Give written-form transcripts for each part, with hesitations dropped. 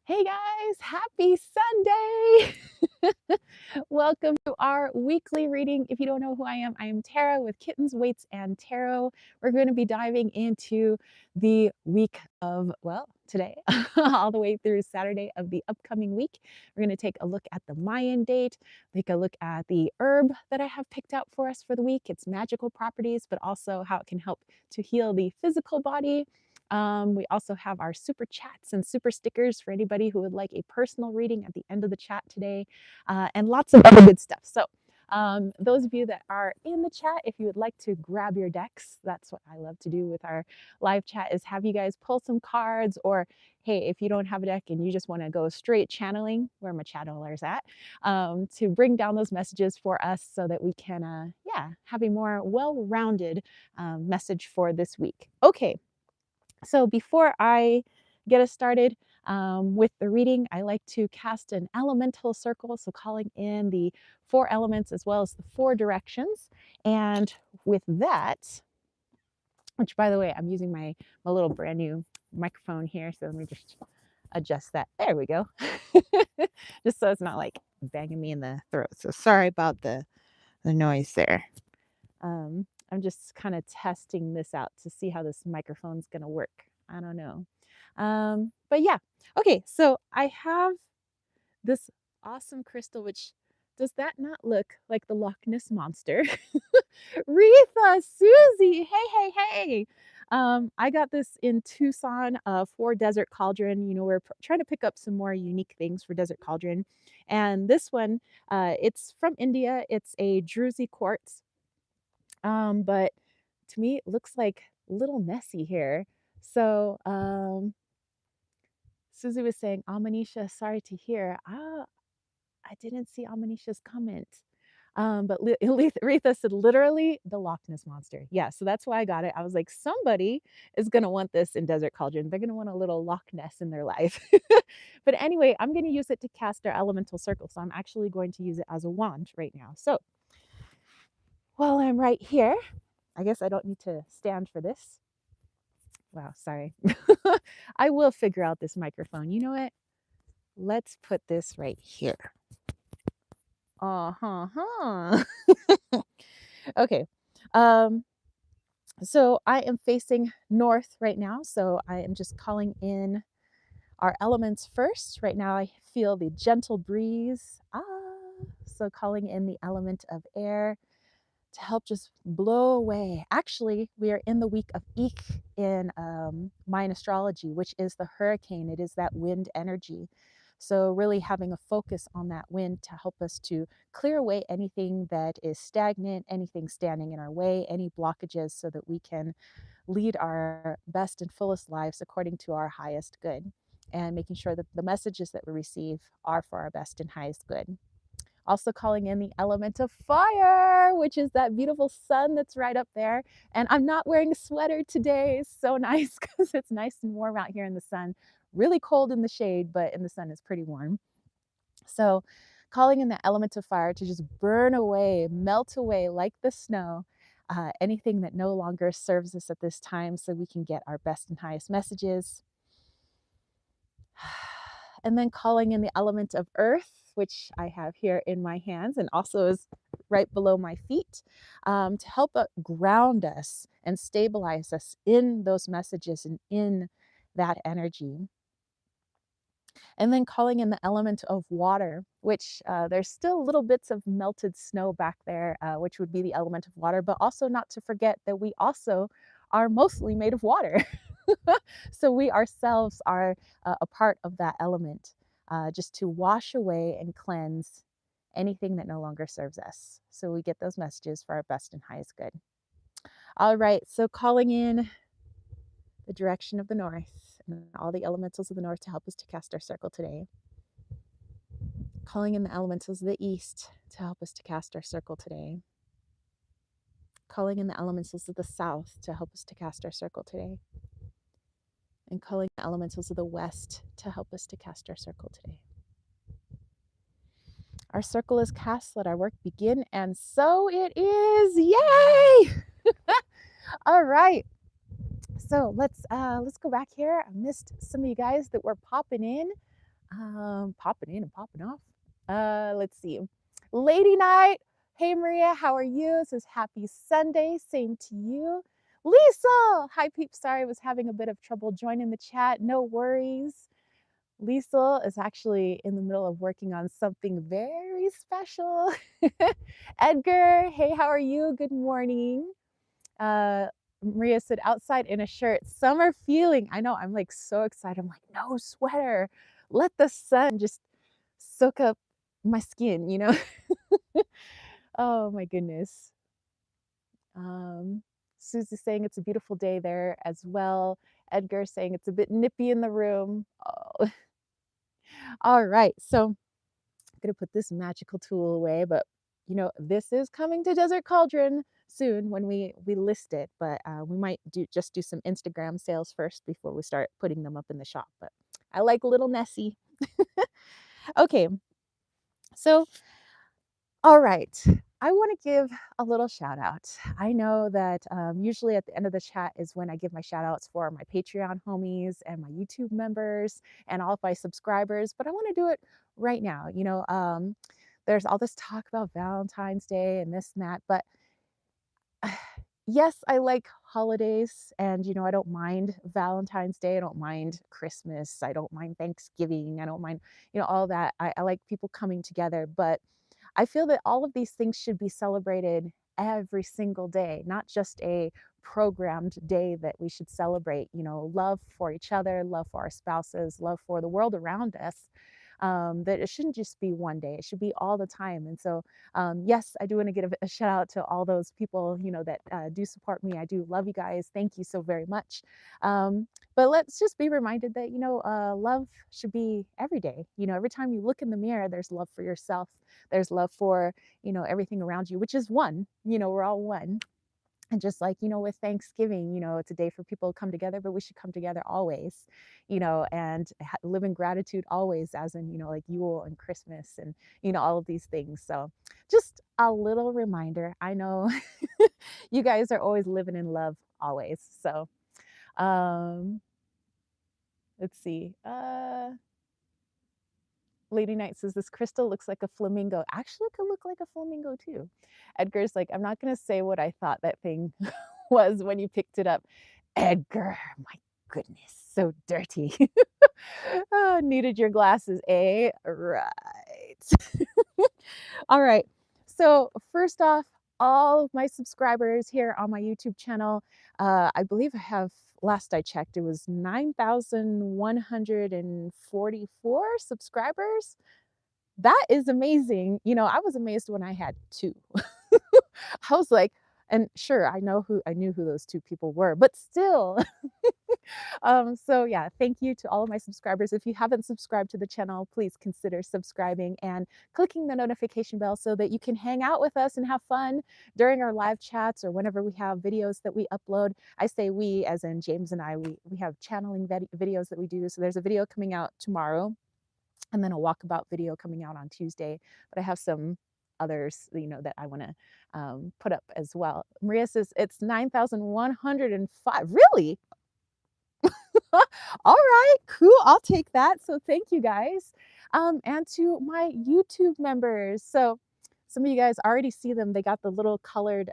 Hey guys, happy Sunday! Welcome to our weekly reading. If you don't know who I am Tara with Kittens, Weights, and Tarot. We're going to be diving into the week of, well, today, all the way through Saturday of the upcoming week. We're going to take a look at the Mayan date, take a look at the herb that I have picked out for us for the week, its magical properties, but also how it can help to heal the physical body. We also have our super chats and super stickers for anybody who would like a personal reading at the end of the chat today, and lots of other good stuff. So those of you that are in the chat, if you would like to grab your decks, that's what I love to do with our live chat, is have you guys pull some cards, or hey, if you don't have a deck and you just want to go straight channeling, where my channelers at, to bring down those messages for us so that we can, have a more well-rounded message for this week. Okay. So before I get us started with the reading, I like to cast an elemental circle, so calling in the 4 elements as well as the 4 directions. And with that, which by the way, I'm using my little brand new microphone here, so let me just adjust that. There we go. Just so it's not like banging me in the throat. So sorry about the noise there. I'm just kind of testing this out to see how this microphone's going to work. I don't know. But yeah. Okay, so I have this awesome crystal, which does that not look like the Loch Ness monster? Retha, Susie, hey. I got this in Tucson for Desert Cauldron. You know, we're trying to pick up some more unique things for Desert Cauldron. And this one, it's from India. It's a Druzy quartz. But to me, it looks like a little messy here. So Susie was saying, Amanisha, sorry to hear. I didn't see Amanisha's comment. But Retha said, literally the Loch Ness monster. Yeah, so that's why I got it. I was like, somebody is going to want this in Desert Cauldron. They're going to want a little Loch Ness in their life. But anyway, I'm going to use it to cast our elemental circle. So I'm actually going to use it as a wand right now. So while I'm right here, I guess I don't need to stand for this. Wow, sorry. I will figure out this microphone. You know what? Let's put this right here. Okay. So I am facing north right now. So I am just calling in our elements first. Right now I feel the gentle breeze. So calling in the element of air to help just blow away. Actually, we are in the week of Ik in Mayan astrology, which is the hurricane. It is that wind energy. So really having a focus on that wind to help us to clear away anything that is stagnant, anything standing in our way, any blockages, so that we can lead our best and fullest lives according to our highest good, and making sure that the messages that we receive are for our best and highest good. Also calling in the element of fire, which is that beautiful sun that's right up there. And I'm not wearing a sweater today. It's so nice because it's nice and warm out here in the sun. Really cold in the shade, but in the sun it's pretty warm. So calling in the element of fire to just burn away, melt away like the snow, anything that no longer serves us at this time, so we can get our best and highest messages. And then calling in the element of earth, which I have here in my hands and also is right below my feet, to help ground us and stabilize us in those messages and in that energy. And then calling in the element of water, which there's still little bits of melted snow back there, which would be the element of water, but also not to forget that we also are mostly made of water. So we ourselves are a part of that element, just to wash away and cleanse anything that no longer serves us. So we get those messages for our best and highest good. All right, so calling in the direction of the north and all the elementals of the north to help us to cast our circle today. Calling in the elementals of the east to help us to cast our circle today. Calling in the elementals of the south to help us to cast our circle today. And calling the elementals of the west to help us to cast our circle today. Our circle is cast, let our work begin, and so it is. Yay! All right. So let's go back here. I missed some of you guys that were popping in. Popping in and popping off. Let's see. Lady Night. Hey Maria, how are you? It says happy Sunday. Same to you. Lisa. Hi peeps. Sorry, I was having a bit of trouble joining the chat. No worries. Lisa is actually in the middle of working on something very special. Edgar, hey, how are you? Good morning. Maria said, outside in a shirt, summer feeling. I know, I'm like so excited. I'm like, no sweater. Let the sun just soak up my skin, you know? Oh my goodness. Susie's saying it's a beautiful day there as well. Edgar saying it's a bit nippy in the room. Oh. All right, so I'm gonna put this magical tool away, but you know, this is coming to Desert Cauldron soon when we list it, but we might just do some Instagram sales first before we start putting them up in the shop. But I like little Nessie. Okay, so all right. I want to give a little shout out. I know that usually at the end of the chat is when I give my shout outs for my Patreon homies and my YouTube members and all of my subscribers, but I want to do it right now. You know, there's all this talk about Valentine's Day and this and that, but yes, I like holidays and, you know, I don't mind Valentine's Day. I don't mind Christmas. I don't mind Thanksgiving. I don't mind, you know, all that. I like people coming together, but I feel that all of these things should be celebrated every single day, not just a programmed day that we should celebrate. You know, love for each other, love for our spouses, love for the world around us. That it shouldn't just be one day, it should be all the time. And so, yes, I do want to give a shout out to all those people, you know, that do support me. I do love you guys. Thank you so very much. But let's just be reminded that, you know, love should be every day. You know, every time you look in the mirror, there's love for yourself. There's love for, you know, everything around you, which is one. You know, we're all one. And just like, you know, with Thanksgiving, you know, it's a day for people to come together, but we should come together always, you know, and live in gratitude always, as in, you know, like Yule and Christmas and, you know, all of these things. So just a little reminder. I know you guys are always living in love always. So um, let's see. Lady Knight says, this crystal looks like a flamingo. Actually, it could look like a flamingo too. Edgar's like, I'm not going to say what I thought that thing was when you picked it up. Edgar, my goodness, so dirty. Oh, needed your glasses, eh? Right. All right. So first off, all of my subscribers here on my YouTube channel, I believe I have, last I checked, it was 9,144 subscribers. That is amazing. You know, I was amazed when I had 2. I was like, and sure, I knew who those 2 people were, but still. So yeah, thank you to all of my subscribers. If you haven't subscribed to the channel, please consider subscribing and clicking the notification bell so that you can hang out with us and have fun during our live chats or whenever we have videos that we upload. I say we as in James and I, we have channeling videos that we do. So there's a video coming out tomorrow and then a walkabout video coming out on Tuesday. But I have some others, you know, that I want to put up as well. Maria says it's 9,105. Really? All right, cool. I'll take that. So thank you guys. And to my YouTube members. So some of you guys already see them. They got the little colored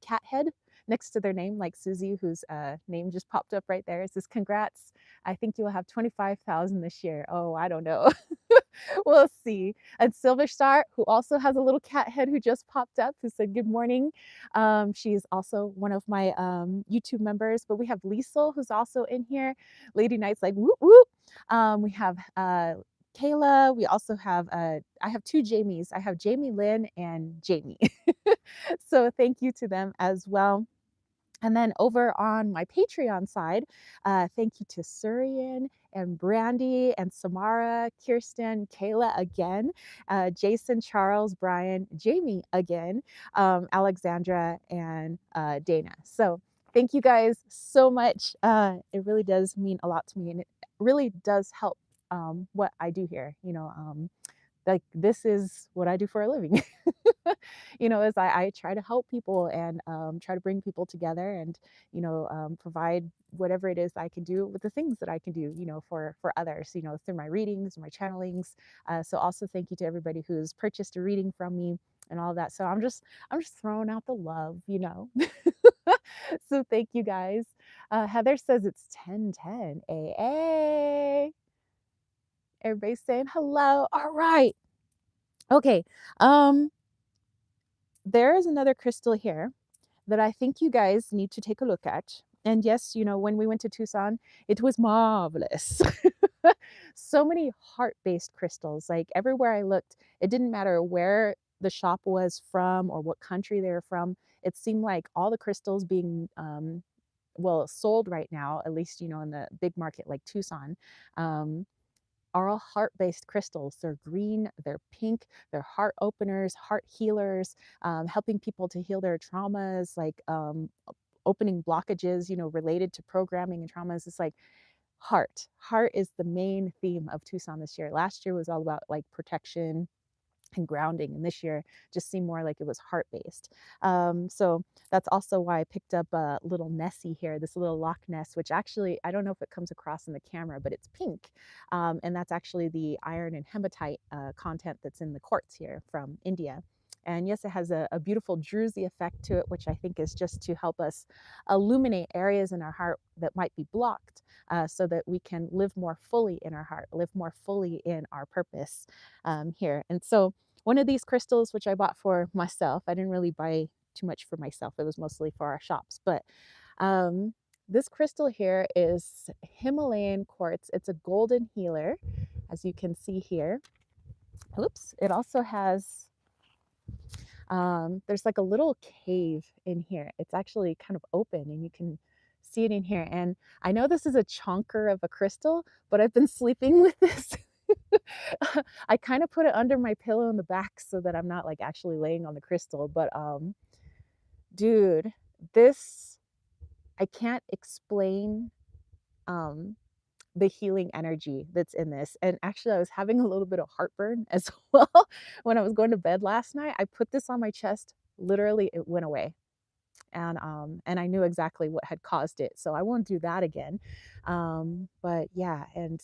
cat head next to their name, like Susie, whose name just popped up right there. It says, congrats. I think you will have 25,000 this year. Oh, I don't know. We'll see. And Silver Star, who also has a little cat head who just popped up, who said good morning. She's also one of my YouTube members, but we have Liesel, who's also in here. Lady Knight's like, whoop, whoop. We have Kayla. We also have, I have 2 Jamies. I have Jamie Lynn and Jamie. So thank you to them as well. And then over on my Patreon side, thank you to Surian and Brandy and Samara, Kirsten, Kayla again, Jason, Charles, Brian, Jamie again, Alexandra, and Dana. So thank you guys so much. It really does mean a lot to me, and it really does help what I do here. You know, like this is what I do for a living. as I try to help people and try to bring people together and, provide whatever it is I can do with the things that I can do, for others, through my readings, my channelings. So also thank you to everybody who's purchased a reading from me and all that. So I'm just throwing out the love. So thank you guys. Heather says it's 10:10 AA. Everybody's saying hello. All right. Okay. Um, there is another crystal here that I think you guys need to take a look at. And yes, when we went to Tucson, it was marvelous. So many heart-based crystals. Like everywhere I looked, it didn't matter where the shop was from or what country they were from. It seemed like all the crystals being well sold right now, at least in the big market like Tucson, um, are all heart-based crystals. They're green, they're pink, they're heart openers, heart healers, helping people to heal their traumas, like opening blockages, related to programming and traumas. It's like heart. Heart is the main theme of Tucson this year. Last year was all about like protection and grounding, and this year just seemed more like it was heart based. So that's also why I picked up a little Nessie here, this little Loch Ness, which actually I don't know if it comes across in the camera, but it's pink, and that's actually the iron and hematite content that's in the quartz here from India. And yes, it has a beautiful druzy effect to it, which I think is just to help us illuminate areas in our heart that might be blocked, so that we can live more fully in our heart, live more fully in our purpose here. And so one of these crystals, which I bought for myself, I didn't really buy too much for myself. It was mostly for our shops. But this crystal here is Himalayan quartz. It's a golden healer, as you can see here. Oops. It also has, there's like a little cave in here. It's actually kind of open and you can see it in here. And I know this is a chonker of a crystal, but I've been sleeping with this. I kind of put it under my pillow in the back so that I'm not like actually laying on the crystal. But dude, this, I can't explain um the healing energy that's in this. And actually I was having a little bit of heartburn as well when I was going to bed last night. I put this on my chest, literally it went away. And I knew exactly what had caused it, so I won't do that again. But yeah, and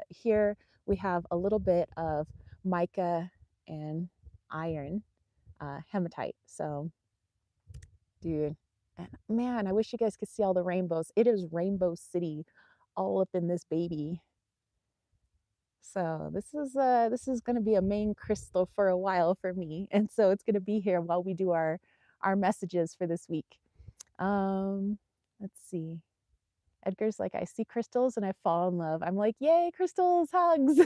here we have a little bit of mica and iron, hematite. So, dude, and man, I wish you guys could see all the rainbows. It is Rainbow City, all up in this baby. So this is going to be a main crystal for a while for me, and so it's going to be here while we do our messages for this week. Let's see. Edgar's like, I see crystals and I fall in love. I'm like, yay, crystals, hugs.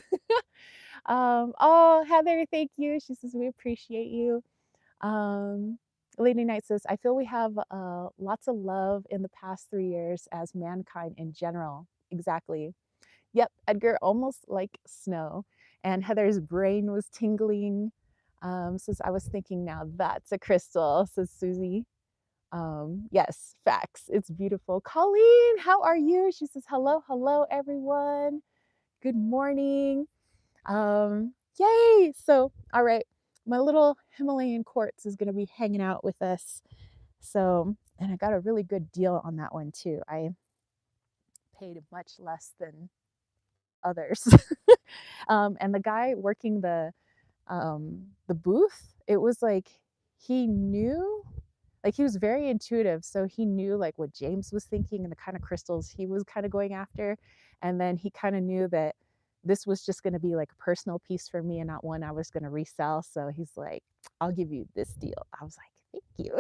Oh, Heather, thank you. She says, we appreciate you. Um, Lady Knight says, I feel we have lots of love in the past 3 years as mankind in general. Exactly. Yep, Edgar, almost like snow. And Heather's brain was tingling. Says, I was thinking now that's a crystal, says Susie. Yes, facts. It's beautiful. Colleen, how are you? She says, hello, hello, everyone. Good morning. Yay. So, all right, my little Himalayan quartz is going to be hanging out with us. So, and I got a really good deal on that one too. I paid much less than others. And the guy working the booth, it was like he knew, like he was very intuitive, so he knew like what James was thinking and the kind of crystals he was kind of going after. And then he kind of knew that this was just going to be like a personal piece for me and not one I was going to resell. So he's like, I'll give you this deal. I was like, thank you.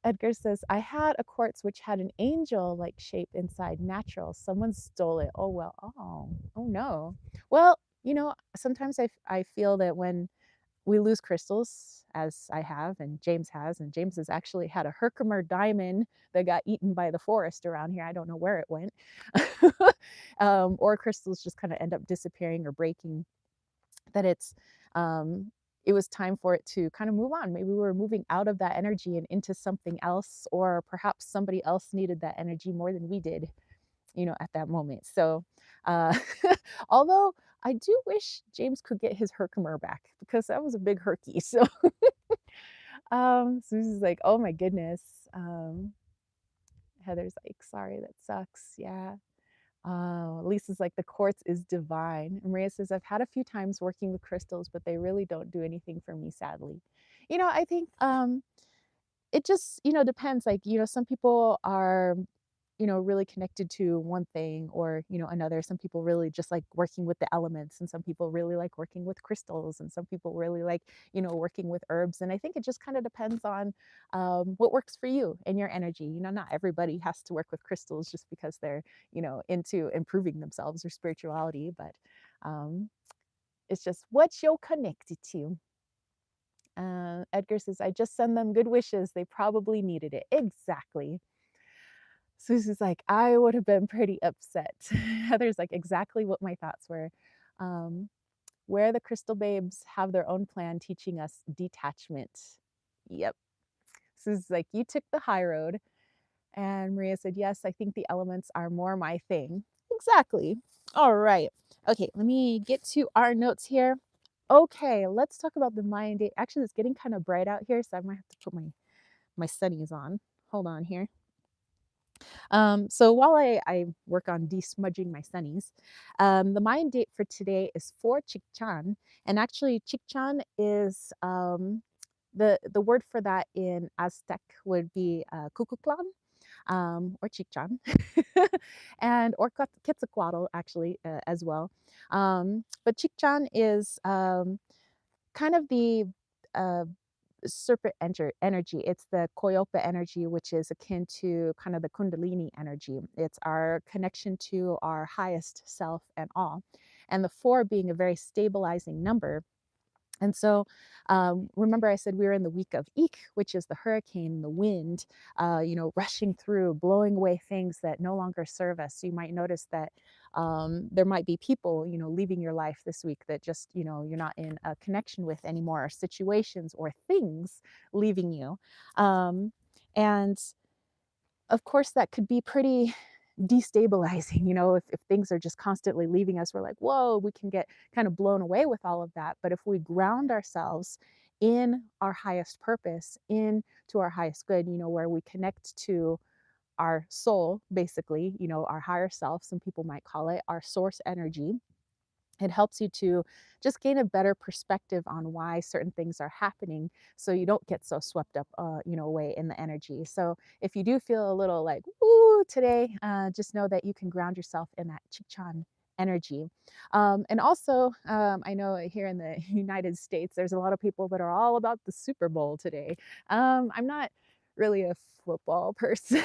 Edgar says, I had a quartz which had an angel like shape inside, natural. Someone stole it. Oh, well. Oh no. Well, sometimes I feel that when we lose crystals, as I have, and James has, and James has actually had a Herkimer diamond that got eaten by the forest around here. I don't know where it went. Or crystals just kind of end up disappearing or breaking, that it was time for it to kind of move on. Maybe we were moving out of that energy and into something else, or perhaps somebody else needed that energy more than we did, at that moment. So, uh, although I do wish James could get his Herkimer back because that was a big Herky. So, Susie's like, "Oh my goodness." Um, Heather's like, "Sorry, that sucks." Yeah. Lisa's like, "The quartz is divine." And Maria says, "I've had a few times working with crystals, but they really don't do anything for me, sadly." I think it just, depends. Like, some people are, really connected to one thing or, another. Some people really just like working with the elements, and some people really like working with crystals, and some people really like, working with herbs. And I think it just kind of depends on what works for you and your energy. Not everybody has to work with crystals just because they're, into improving themselves or spirituality, but um, it's just what you're connected to. Edgar says, "I just send them good wishes. They probably needed it." Exactly. Susie's like, "I would have been pretty upset." Heather's like, "Exactly what my thoughts were." Um, where the crystal babes have their own plan teaching us detachment. Yep. Susie's like, "You took the high road." And Maria said, "Yes, I think the elements are more my thing." Exactly. All right. Okay, let me get to our notes here. Okay, let's talk about the Mayan date. Actually, it's getting kind of bright out here, so I might have to put my sunnies on. Hold on here. So while I work on desmudging my sunnies, the Mayan date for today is 4 Chichan. And actually, Chichan is the word for that in Aztec would be Cucuclan, or Chichan, and or Quetzalcoatl actually as well. But Chichan is kind of the uh, serpent energy. It's the Koyopa energy, which is akin to kind of the Kundalini energy. It's our connection to our highest self and all. And the 4 being a very stabilizing number. And so, remember I said we were in the week of Ik, which is the hurricane, the wind, rushing through, blowing away things that no longer serve us. So you might notice that there might be people, leaving your life this week that just, you're not in a connection with anymore, or situations or things leaving you. And of course, that could be pretty destabilizing, if things are just constantly leaving us. We're like, whoa, we can get kind of blown away with all of that. But if we ground ourselves in our highest purpose, into our highest good, where we connect to our soul, basically, our higher self, some people might call it our source energy, it helps you to just gain a better perspective on why certain things are happening, so you don't get so swept up away in the energy. So if you do feel a little like woo today, just know that you can ground yourself in that chichan energy. And also, I know here in the United States there's a lot of people that are all about the Super Bowl today. I'm not really a football person.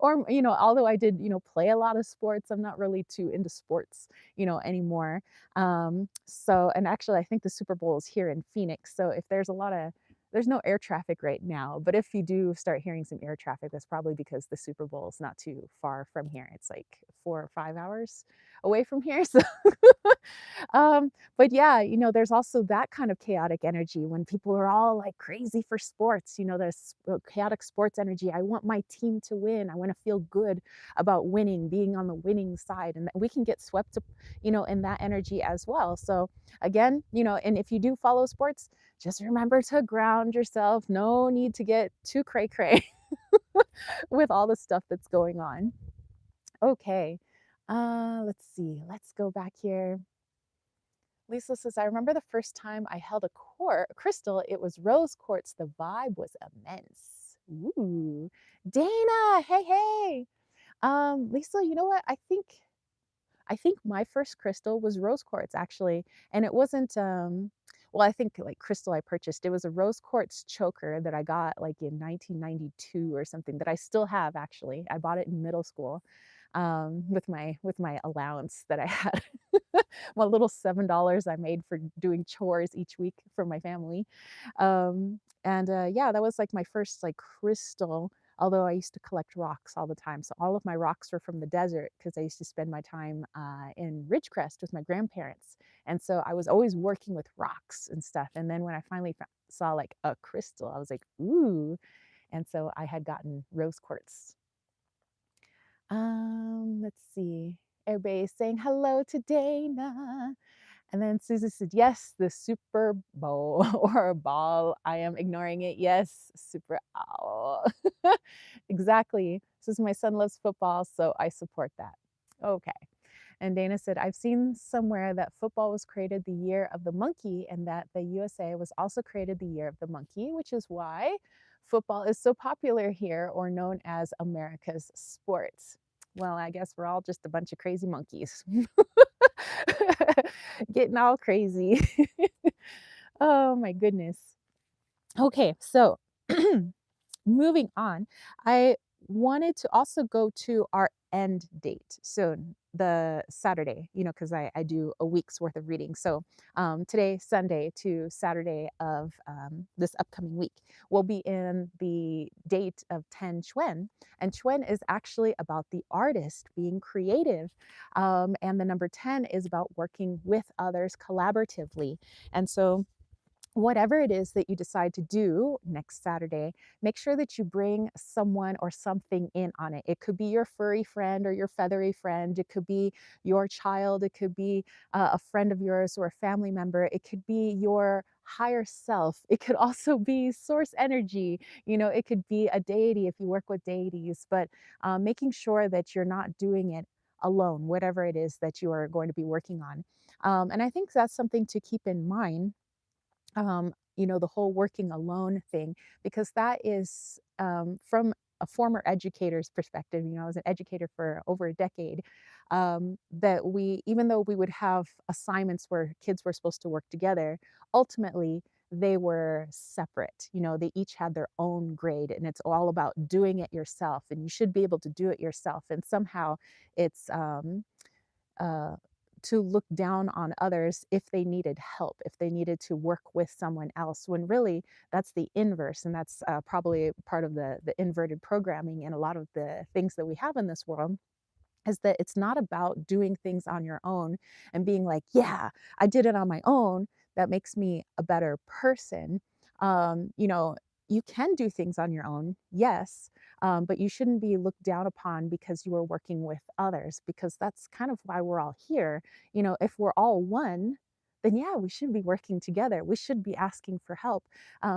Or, although I did, play a lot of sports, I'm not really too into sports, anymore. So, and actually, I think the Super Bowl is here in Phoenix. So if there's no air traffic right now, but if you do start hearing some air traffic, that's probably because the Super Bowl is not too far from here. It's like 4 or 5 hours away from here. So, but yeah, there's also that kind of chaotic energy when people are all like crazy for sports. There's chaotic sports energy. I want my team to win. I want to feel good about winning, being on the winning side, and we can get swept up, in that energy as well. So again, and if you do follow sports, just remember to ground yourself. No need to get too cray cray with all the stuff that's going on. Okay. Let's see. Let's go back here. Lisa says, "I remember the first time I held a crystal, it was rose quartz. The vibe was immense." Ooh. Dana, hey, hey. Lisa, you know what? I think my first crystal was rose quartz actually, and it wasn't well, I think like crystal I purchased, it was a rose quartz choker that I got like in 1992 or something that I still have actually. I bought it in middle school with my allowance that I had. My little $7 I made for doing chores each week for my family. And yeah, that was like my first like crystal, although I used to collect rocks all the time. So all of my rocks were from the desert because I used to spend my time in Ridgecrest with my grandparents. And so I was always working with rocks and stuff. And then when I finally saw like a crystal, I was like, ooh. And so I had gotten rose quartz. Let's see. Everybody saying hello to Dana. And then Susie said, yes, the Super Bowl or ball. I am ignoring it. Yes, Super Owl. Exactly. Says my son loves football, so I support that. Okay. And Dana said, I've seen somewhere that football was created the year of the monkey and that the USA was also created the year of the monkey, which is why football is so popular here or known as America's sport. Well, I guess we're all just a bunch of crazy monkeys. Getting all crazy. Oh my goodness. Okay, so moving on, I wanted to also go to our end date soon, the Saturday, because I do a week's worth of reading. So today, Sunday to Saturday of this upcoming week, we'll be in the date of 10 Chuen. And Chuen is actually about the artist being creative. And the number 10 is about working with others collaboratively. And so whatever it is that you decide to do next Saturday, make sure that you bring someone or something in on it. It could be your furry friend or your feathery friend. It could be your child. It could be a friend of yours or a family member. It could be your higher self. It could also be source energy. It could be a deity if you work with deities, but making sure that you're not doing it alone, whatever it is that you are going to be working on. And I think that's something to keep in mind, the whole working alone thing, because that is from a former educator's perspective. I was an educator for over a decade. That even though we would have assignments where kids were supposed to work together, ultimately they were separate. They each had their own grade, and it's all about doing it yourself, and you should be able to do it yourself. And somehow it's uh, to look down on others if they needed help, if they needed to work with someone else, when really that's the inverse. And that's probably part of the inverted programming and a lot of the things that we have in this world, is that it's not about doing things on your own and being like, yeah, I did it on my own. That makes me a better person. Um, you know, you can do things on your own, yes, but you shouldn't be looked down upon because you are working with others, because that's kind of why we're all here. If we're all one, then yeah, we should be working together. We should be asking for help,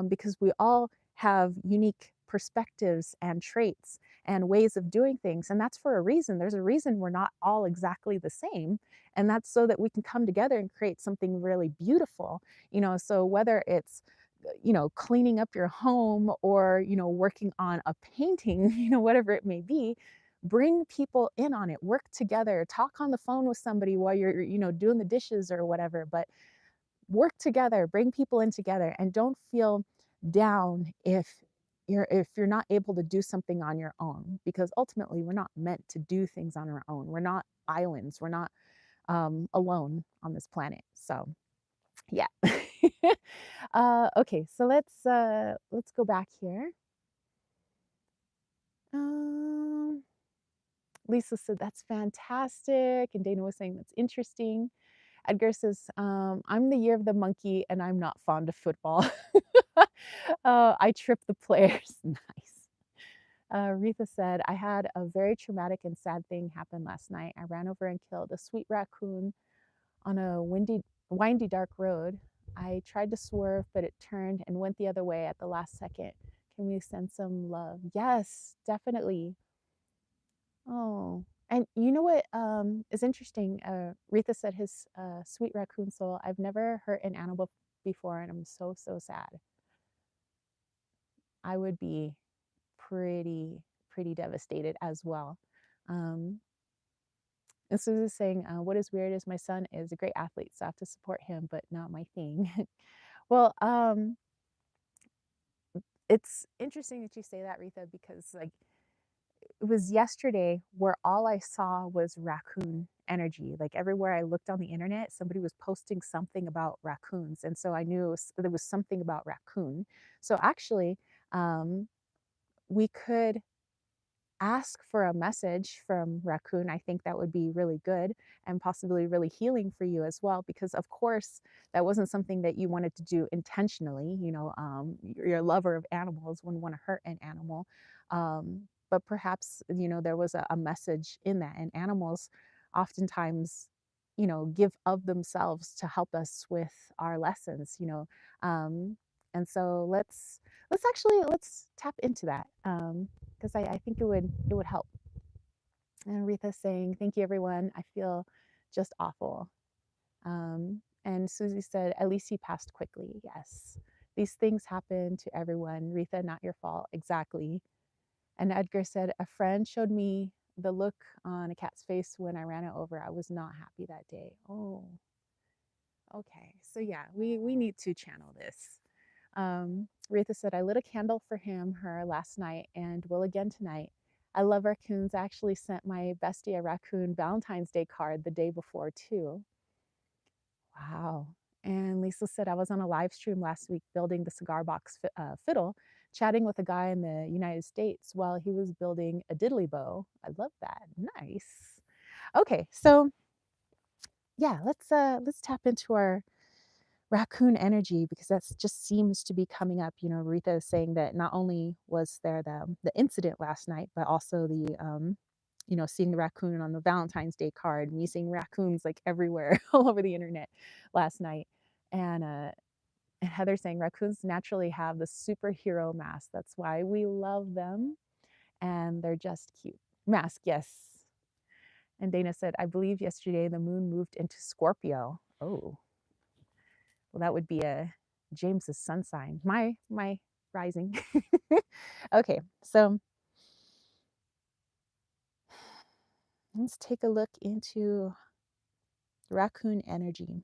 because we all have unique perspectives and traits and ways of doing things. And that's for a reason. There's a reason we're not all exactly the same. And that's so that we can come together and create something really beautiful. So whether it's cleaning up your home or working on a painting, whatever it may be, bring people in on it, work together, talk on the phone with somebody while you're doing the dishes or whatever, but work together, bring people in together, and don't feel down if you're not able to do something on your own, because ultimately we're not meant to do things on our own. We're not islands. We're not alone on this planet. So yeah. Okay, so let's go back here. Um, Lisa said that's fantastic, and Dana was saying that's interesting. Edgar says, I'm the year of the monkey and I'm not fond of football. I trip the players. Nice. Retha said, I had a very traumatic and sad thing happen last night. I ran over and killed a sweet raccoon on a windy, dark road. I tried to swerve, but it turned and went the other way at the last second. Can we send some love? Yes, definitely. Oh, and you know what is interesting? Retha said his sweet raccoon soul. I've never hurt an animal before, and I'm so, so sad. I would be pretty devastated as well. Um, and Susie's saying, what is weird is my son is a great athlete, so I have to support him, but not my thing. Well, it's interesting that you say that, Retha, because like it was yesterday where all I saw was raccoon energy. Like everywhere I looked on the internet, somebody was posting something about raccoons. And so I knew there was something about raccoon. So actually, um, we could ask for a message from raccoon. I think that would be really good and possibly really healing for you as well, because of course that wasn't something that you wanted to do intentionally. You're a lover of animals, wouldn't want to hurt an animal, but perhaps there was a message in that. And animals oftentimes, give of themselves to help us with our lessons, and so let's tap into that, because I think it would help. And Aretha's saying, "Thank you, everyone. I feel just awful." And Susie said, "At least he passed quickly." Yes, these things happen to everyone. Retha, not your fault. Exactly. And Edgar said, "A friend showed me the look on a cat's face when I ran it over. I was not happy that day." Oh, okay. So yeah, we need to channel this. Retha said, "I lit a candle for her last night and will again tonight. I love raccoons. I actually sent my bestie a raccoon Valentine's Day card the day before, too." Wow. And Lisa said, "I was on a live stream last week building the cigar box fiddle, chatting with a guy in the United States while he was building a diddly bow." I love that. Nice. Okay, so yeah, let's tap into our raccoon energy, because that just seems to be coming up. Rita is saying that not only was there the incident last night, but also the seeing the raccoon on the Valentine's Day card, me seeing raccoons like everywhere all over the internet last night. And Heather saying raccoons naturally have the superhero mask. That's why we love them, and they're just cute. Mask, yes. And Dana said, "I believe yesterday the moon moved into Scorpio." Oh, well, that would be a James's sun sign. My rising. Okay, so let's take a look into raccoon energy.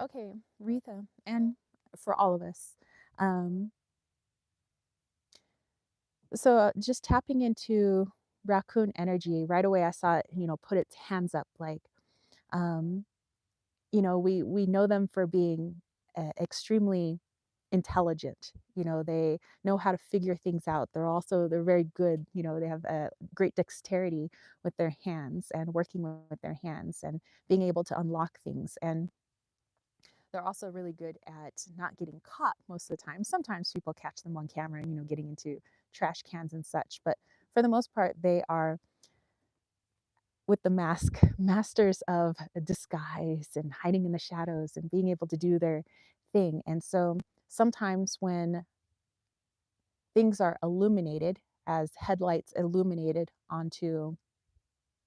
Okay, Retha, and for all of us. Um, just tapping into raccoon energy, right away I saw it, put its hands up, like, um, we know them for being extremely intelligent. They know how to figure things out. They're very good. They have a great dexterity with their hands and working with their hands and being able to unlock things. And they're also really good at not getting caught most of the time. Sometimes people catch them on camera, getting into trash cans and such. But for the most part, they are, with the mask, masters of disguise and hiding in the shadows and being able to do their thing. And so sometimes when things are illuminated, as headlights illuminated onto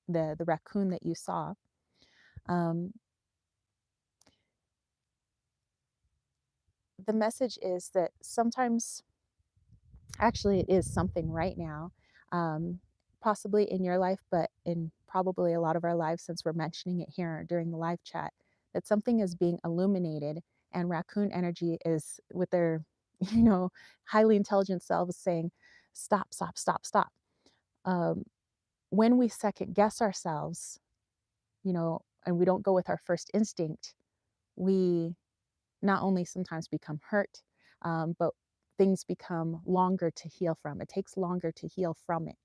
the raccoon that you saw, um, the message is that sometimes, actually, it is something right now, um, possibly in your life, but in probably a lot of our lives, since we're mentioning it here during the live chat, that something is being illuminated, and raccoon energy is with their, highly intelligent selves saying, "Stop, stop, stop, stop." Um, when we second guess ourselves, and we don't go with our first instinct, we not only sometimes become hurt, but things become longer to heal from. It takes longer to heal from it.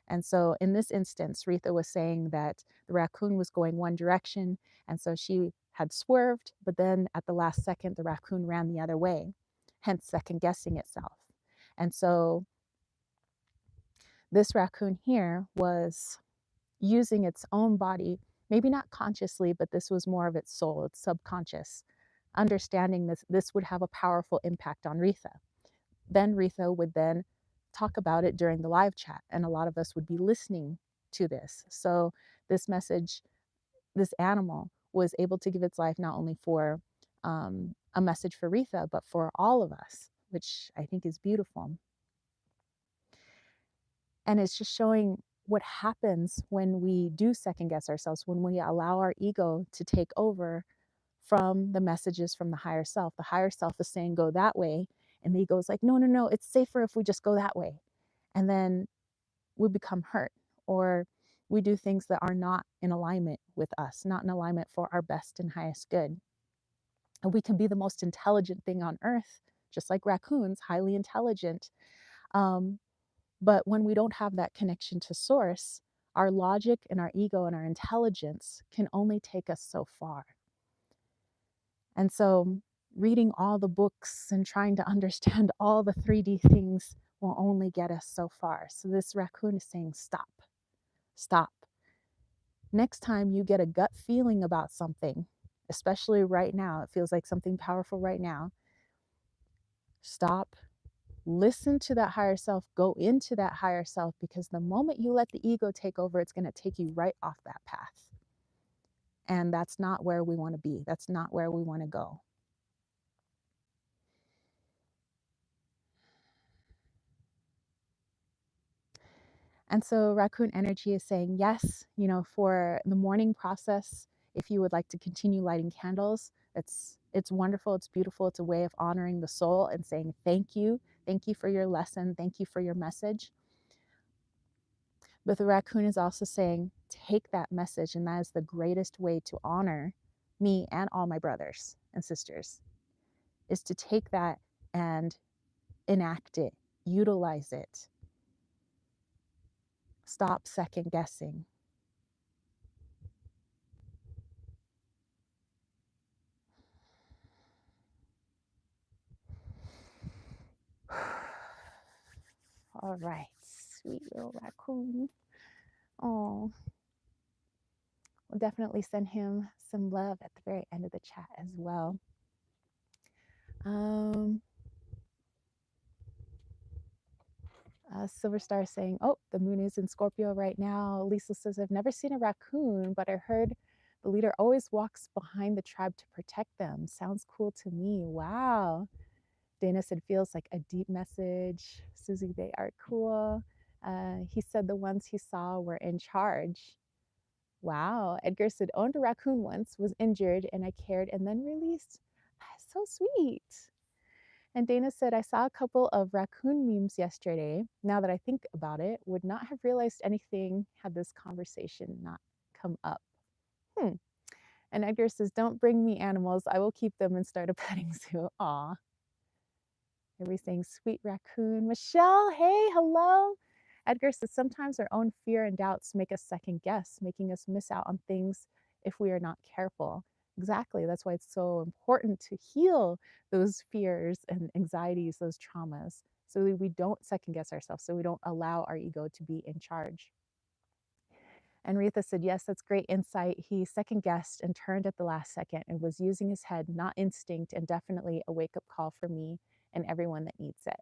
And so in this instance, Retha was saying that the raccoon was going one direction, and so she had swerved, but then at the last second, the raccoon ran the other way, hence second guessing itself. And so this raccoon here was using its own body, maybe not consciously, but this was more of its soul, its subconscious, understanding this would have a powerful impact on Retha. Then Retha would then talk about it during the live chat, and a lot of us would be listening to this. So this message, this animal was able to give its life not only for a message for Retha, but for all of us, which I think is beautiful. And it's just showing what happens when we do second guess ourselves, when we allow our ego to take over from the messages from the higher self. The higher self is saying, "Go that way." And the ego is like, "No, no, no, it's safer if we just go that way." And then we become hurt, or we do things that are not in alignment with us, not in alignment for our best and highest good. And we can be the most intelligent thing on earth, just like raccoons, highly intelligent. Um, But when we don't have that connection to source, our logic and our ego and our intelligence can only take us so far. And so reading all the books and trying to understand all the 3D things will only get us so far. So this raccoon is saying, stop, stop. Next time you get a gut feeling about something, especially right now, it feels like something powerful right now, stop, listen to that higher self, go into that higher self, because the moment you let the ego take over, it's going to take you right off that path. And that's not where we want to be. That's not where we want to go. And so raccoon energy is saying, yes, for the morning process, if you would like to continue lighting candles, it's wonderful, it's beautiful, it's a way of honoring the soul and saying thank you for your lesson, thank you for your message. But the raccoon is also saying, take that message, and that is the greatest way to honor me and all my brothers and sisters, is to take that and enact it, utilize it. Stop second guessing. All right, sweet little raccoon. Oh, we'll definitely send him some love at the very end of the chat as well. Silver Star saying, oh, the moon is in Scorpio right now. Lisa says, I've never seen a raccoon, but I heard the leader always walks behind the tribe to protect them. Sounds cool to me. Wow. Dana said, feels like a deep message. Susie, they are cool. He said the ones he saw were in charge. Wow. Edgar said, owned a raccoon once, was injured, and I cared and then released. That's so sweet. And Dana said, I saw a couple of raccoon memes yesterday. Now that I think about it, would not have realized anything had this conversation not come up. And Edgar says, don't bring me animals. I will keep them and start a petting zoo. Aw. Everything sweet raccoon. Michelle, hey, hello. Edgar says, sometimes our own fear and doubts make us second guess, making us miss out on things if we are not careful. Exactly. That's why it's so important to heal those fears and anxieties, those traumas, so that we don't second guess ourselves, so we don't allow our ego to be in charge. And Retha said, yes, that's great insight. He second guessed and turned at the last second and was using his head, not instinct, and definitely a wake up call for me and everyone that needs it.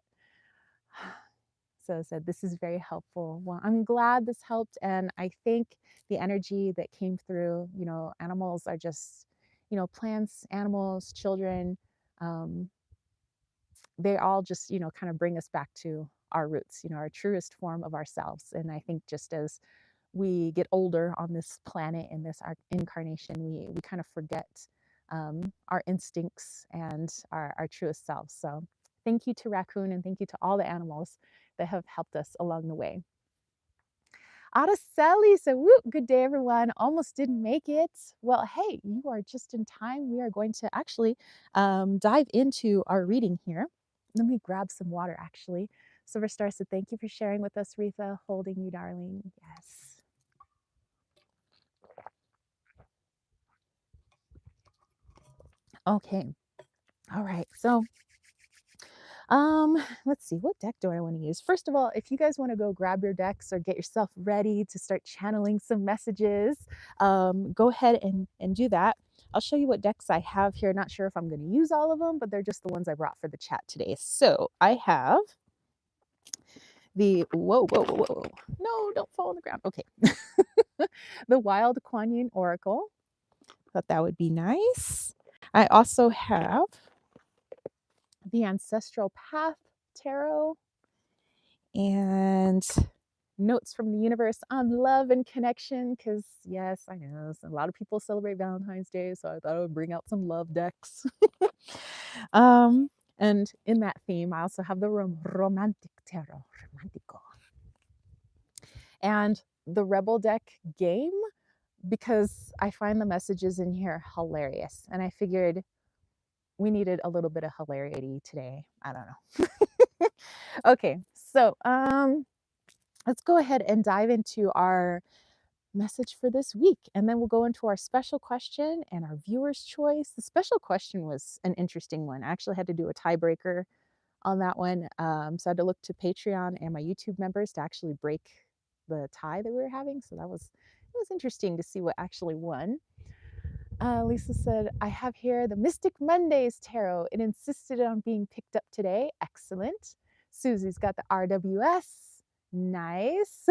So I said, this is very helpful. Well, I'm glad this helped. And I think the energy that came through, animals are just, plants, animals, children, they all just, kind of bring us back to our roots, our truest form of ourselves. And I think just as we get older on this planet in this incarnation, we kind of forget our instincts and our truest selves. So thank you to Raccoon, and thank you to all the animals that have helped us along the way. Araceli said, woo, good day, everyone. Almost didn't make it. Well, hey, you are just in time. We are going to actually dive into our reading here. Let me grab some water, actually. Silver Star said, thank you for sharing with us, Retha. Holding you, darling. Yes. Okay. All right. So let's see, what deck do I want to use? First of all, if you guys want to go grab your decks or get yourself ready to start channeling some messages, go ahead and do that. I'll show you what decks I have here. Not sure if I'm going to use all of them, but they're just the ones I brought for the chat today. So I have the, whoa. No, don't fall on the ground. Okay. The Wild Kuan Yin Oracle. Thought that would be nice. I also have the Ancestral Path Tarot and Notes from the Universe on Love and Connection, because yes, I know a lot of people celebrate Valentine's Day, so I thought I would bring out some love decks. And in that theme, I also have the Romantic Tarot, Romantico, and the Rebel deck game, because I find the messages in here hilarious, and I figured we needed a little bit of hilarity today. I don't know. Okay, so let's go ahead and dive into our message for this week. And then we'll go into our special question and our viewer's choice. The special question was an interesting one. I actually had to do a tiebreaker on that one. So I had to look to Patreon and my YouTube members to actually break the tie that we were having. So it was interesting to see what actually won. Lisa said, I have here the Mystic Mondays Tarot. It insisted on being picked up today. Excellent. Susie's got the RWS. Nice.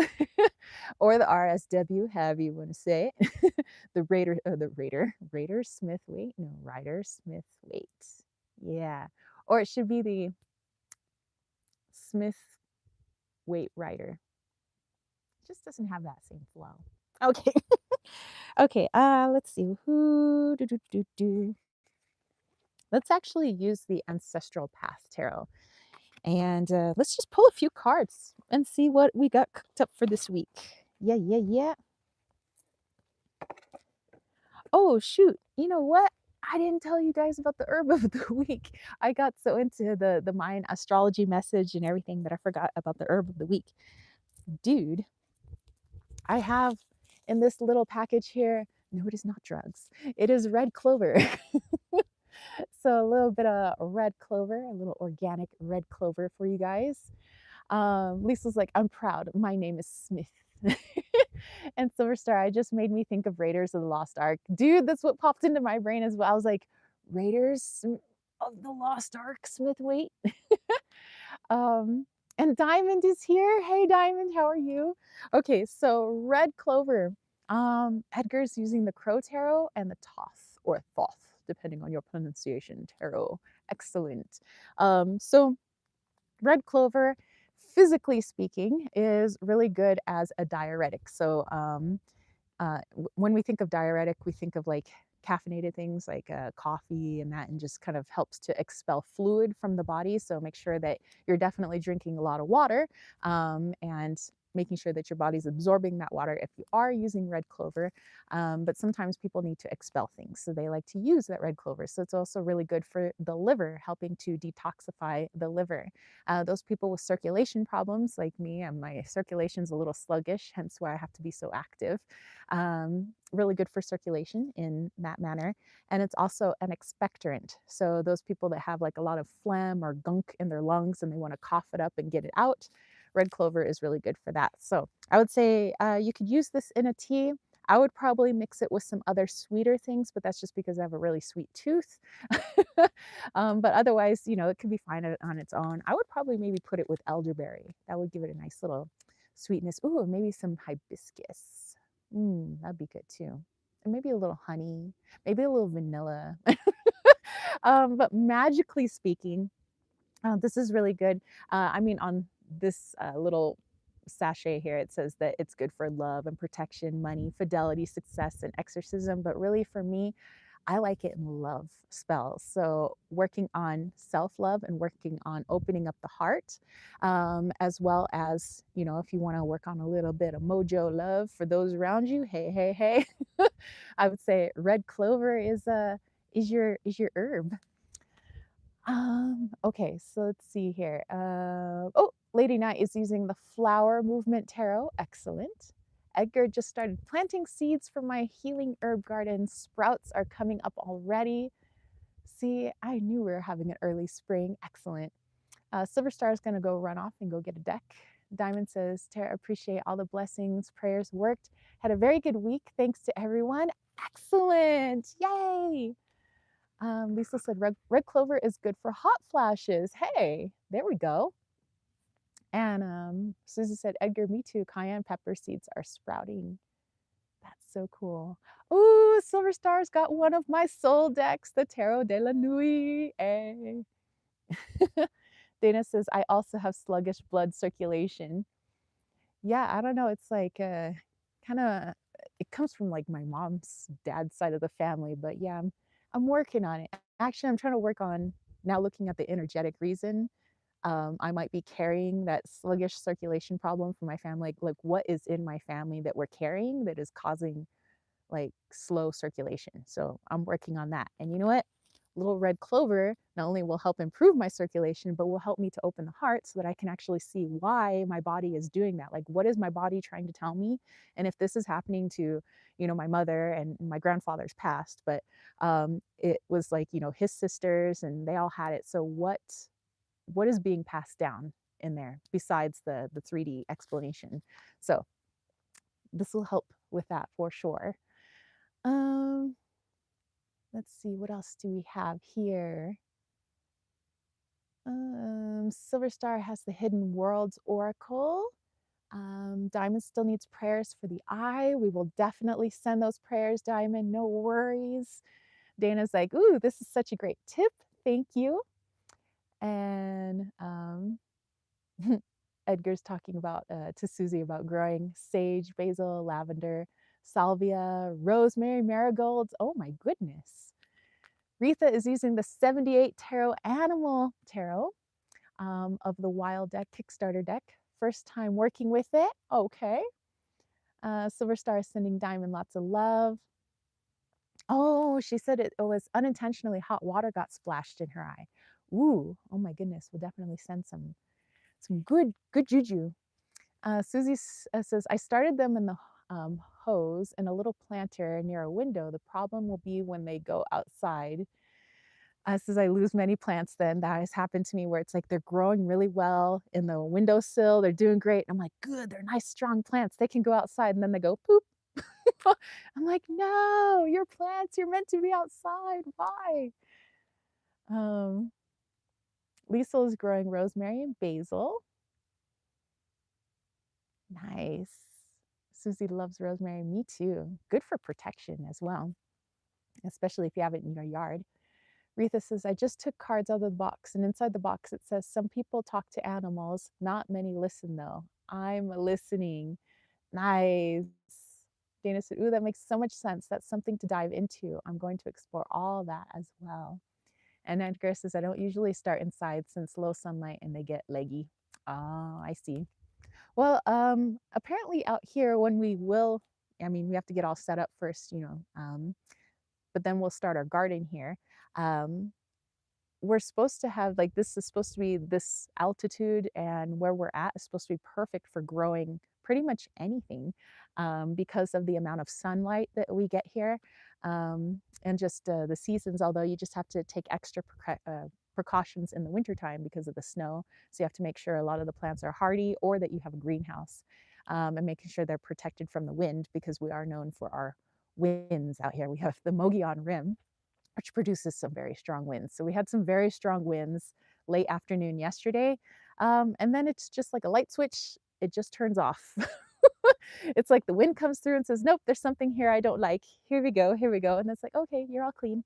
Or the RSW, however you want to say it. Raider Smith Wait. No, Rider Smith Wait. Yeah. Or it should be the Smith Wait Rider. It just doesn't have that same flow. Okay. Okay. Let's see. Let's actually use the Ancestral Path Tarot. And let's just pull a few cards and see what we got cooked up for this week. Yeah. Oh, shoot. You know what? I didn't tell you guys about the herb of the week. I got so into the Mayan astrology message and everything that I forgot about the herb of the week. Dude, I have in this little package here, no, it is not drugs. It is red clover. So a little bit of red clover, a little organic red clover for you guys. Lisa's like, I'm proud. My name is Smith. And Silver Star, I just made me think of Raiders of the Lost Ark. Dude, that's what popped into my brain as well. I was like, Raiders of the Lost Ark, Smith, wait. um, and Diamond is here. Hey, Diamond, how are you? Okay, so red clover. Edgar's using the Crow Tarot and the Thoth or Thoth, depending on your pronunciation, Tarot. Excellent. So red clover, physically speaking, is really good as a diuretic. So when we think of diuretic, we think of like caffeinated things like coffee and that, and just kind of helps to expel fluid from the body. So make sure that you're definitely drinking a lot of water and making sure that your body's absorbing that water if you are using red clover. But sometimes people need to expel things, so they like to use that red clover. So it's also really good for the liver, helping to detoxify the liver. Those people with circulation problems like me, and my circulation's a little sluggish, hence why I have to be so active. Really good for circulation in that manner. And it's also an expectorant. So those people that have like a lot of phlegm or gunk in their lungs and they want to cough it up and get it out, red clover is really good for that. So I would say you could use this in a tea. I would probably mix it with some other sweeter things, but that's just because I have a really sweet tooth. But otherwise, you know, it could be fine on its own. I would probably maybe put it with elderberry. That would give it a nice little sweetness. Ooh, maybe some hibiscus. That'd be good too. And maybe a little honey, maybe a little vanilla. But magically speaking, this is really good. I mean, on this little sachet here, it says that it's good for love and protection, money, fidelity, success, and exorcism. But really, for me, I like it in love spells. So working on self-love and working on opening up the heart, as well as, you know, if you want to work on a little bit of mojo love for those around you, hey, I would say red clover is your herb. Okay, so let's see here. Oh, Lady Knight is using the Flower Movement Tarot. Excellent. Edgar just started planting seeds for my healing herb garden. Sprouts are coming up already. See, I knew we were having an early spring. Excellent. Silver Star is going to go run off and go get a deck. Diamond says, Tara, appreciate all the blessings. Prayers worked. Had a very good week. Thanks to everyone. Excellent. Yay. Lisa said red clover is good for hot flashes. Hey, there we go. And Susie said, Edgar, me too. Cayenne pepper seeds are sprouting. That's so cool. Ooh, Silver Star's got one of my soul decks, the Tarot de la Nuit. Hey. Dana says, I also have sluggish blood circulation. Yeah, I don't know. It's like kind of, it comes from like my mom's dad's side of the family, but yeah, I'm working on it. Actually, I'm trying to work on now looking at the energetic reason. I might be carrying that sluggish circulation problem from my family. Like what is in my family that we're carrying that is causing like slow circulation. So I'm working on that. And you know what? little red clover not only will help improve my circulation, but will help me to open the heart so that I can actually see why my body is doing that. Like, what is my body trying to tell me? And if this is happening to, my mother and my grandfather's passed, but it was like, his sisters and they all had it. So what is being passed down in there besides the 3D explanation? So this will help with that for sure. Um, let's see, what else do we have here? Silver Star has the Hidden Worlds Oracle. Diamond still needs prayers for the eye. We will definitely send those prayers, Diamond. No worries. Dana's like, ooh, this is such a great tip. Thank you. And Edgar's talking about to Susie about growing sage, basil, lavender, salvia, rosemary, marigolds. Oh my goodness. Retha is using the 78 Tarot Animal Tarot of the Wild deck, Kickstarter deck. First time working with it. Okay. Silver Star is sending Diamond lots of love. Oh, she said it was unintentionally hot water got splashed in her eye. Ooh, oh my goodness. We'll definitely send some good juju. Susie says, I started them in the hose in a little planter near a window. The problem will be when they go outside. Says I lose many plants then. That has happened to me where it's like they're growing really well in the windowsill. They're doing great. I'm like, good, they're nice, strong plants. They can go outside. And then they go poop. I'm like, no, your plants, you're meant to be outside. Why? Liesel is growing rosemary and basil. Nice. Susie loves rosemary. Me too. Good for protection as well, especially if you have it in your yard. Retha says, I just took cards out of the box, and inside the box it says, some people talk to animals, not many listen though. I'm listening. Nice. Dana said, ooh, that makes so much sense. That's something to dive into. I'm going to explore all that as well. And Edgar says, I don't usually start inside since low sunlight and they get leggy. Oh, I see. Well, apparently out here when we have to get all set up first, but then we'll start our garden here. We're supposed to have, like, this is supposed to be this altitude, and where we're at is supposed to be perfect for growing pretty much anything because of the amount of sunlight that we get here and just the seasons, although you just have to take extra precautions in the wintertime because of the snow. So you have to make sure a lot of the plants are hardy or that you have a greenhouse and making sure they're protected from the wind because we are known for our winds out here. We have the Mogollon Rim, which produces some very strong winds. So we had some very strong winds late afternoon yesterday. And then it's just like a light switch, it just turns off. It's like the wind comes through and says, nope, there's something here I don't like. Here we go, here we go. And it's like, okay, you're all clean.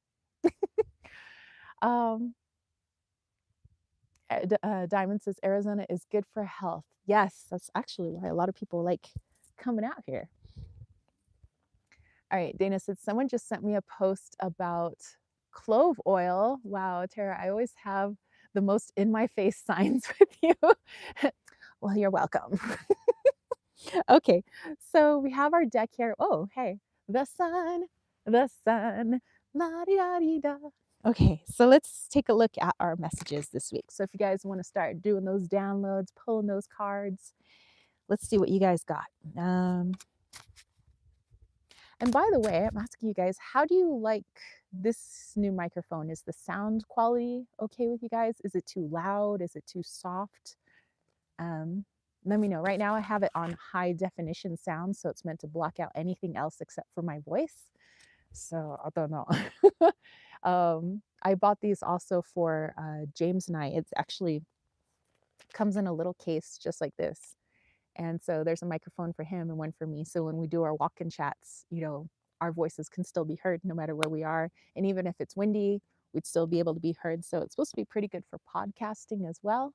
Diamond says Arizona is good for health. Yes, that's actually why a lot of people like coming out here. All right, Dana said, someone just sent me a post about clove oil. Wow, Tara, I always have the most in my face signs with you. Well, you're welcome. Okay, so we have our deck here. Oh, hey, the sun, la-di-da-di-da. Okay, so let's take a look at our messages this week. So if you guys want to start doing those downloads, pulling those cards, let's see what you guys got. And by the way, I'm asking you guys, how do you like this new microphone? Is the sound quality okay with you guys? Is it too loud? Is it too soft? Let me know. Right now I have it on high definition sound, so it's meant to block out anything else except for my voice. So I don't know. I bought these also for James and I. It's actually comes in a little case just like this. And so there's a microphone for him and one for me. So when we do our walk-in chats, our voices can still be heard no matter where we are. And even if it's windy, we'd still be able to be heard. So it's supposed to be pretty good for podcasting as well.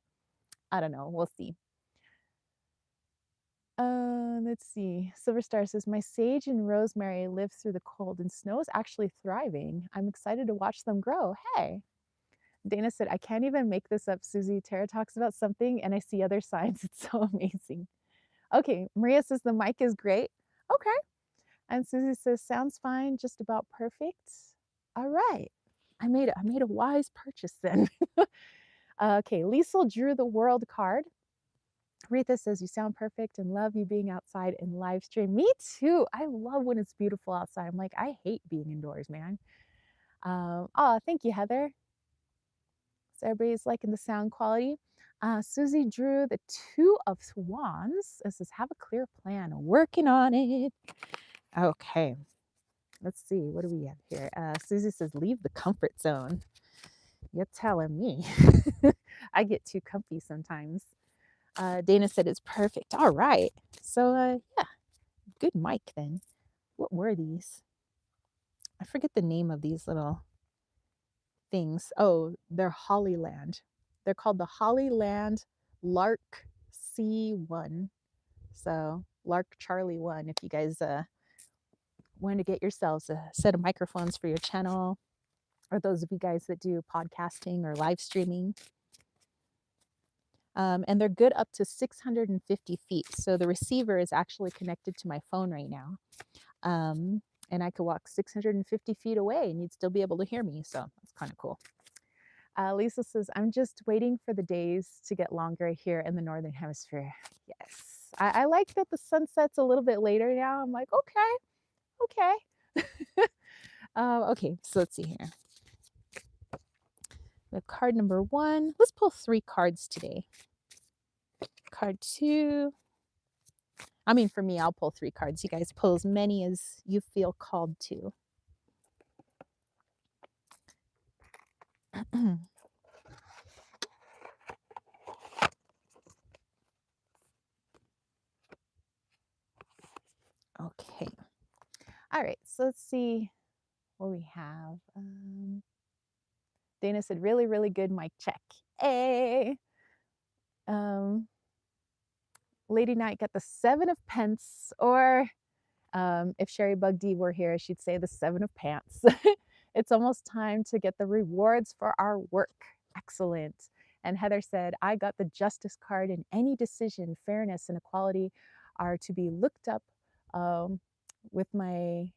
I don't know. We'll see. Let's see. Silver Star says, my sage and rosemary live through the cold and snow is actually thriving. I'm excited to watch them grow. Hey. Dana said, I can't even make this up. Susie, Tara talks about something and I see other signs. It's so amazing. Okay, Maria says the mic is great. Okay. And Susie says, sounds fine, just about perfect. All right. I made a wise purchase then. Okay, Liesel drew the world card. Retha says, you sound perfect and love you being outside in live stream. Me too. I love when it's beautiful outside. I'm like, I hate being indoors, man. Oh, thank you, Heather. So everybody's liking the sound quality. Susie drew the two of wands. It says, have a clear plan. Working on it. Okay. Let's see. What do we have here? Susie says, leave the comfort zone. You're telling me. I get too comfy sometimes. Dana said it's perfect. All right. So, yeah, good mic then. What were these? I forget the name of these little things. Oh, they're Hollyland. They're called the Hollyland Lark C1. So Lark Charlie 1. If you guys want to get yourselves a set of microphones for your channel, or those of you guys that do podcasting or live streaming. And they're good up to 650 feet. So the receiver is actually connected to my phone right now. And I could walk 650 feet away and you'd still be able to hear me. So that's kind of cool. Lisa says, I'm just waiting for the days to get longer here in the Northern Hemisphere. Yes. I like that the sun sets a little bit later now. I'm like, okay. Okay, so let's see here. We have card number 1. Let's pull 3 cards today. Card 2. I mean, for me, I'll pull 3 cards. You guys pull as many as you feel called to. Okay. All right, so let's see what we have. Dana said, really, really good mic check. Hey. Lady Knight got the 7 of pence, or if Sherry Bug D were here, she'd say the 7 of pants. It's almost time to get the rewards for our work. Excellent. And Heather said, I got the justice card. In any decision, fairness and equality are to be looked up with my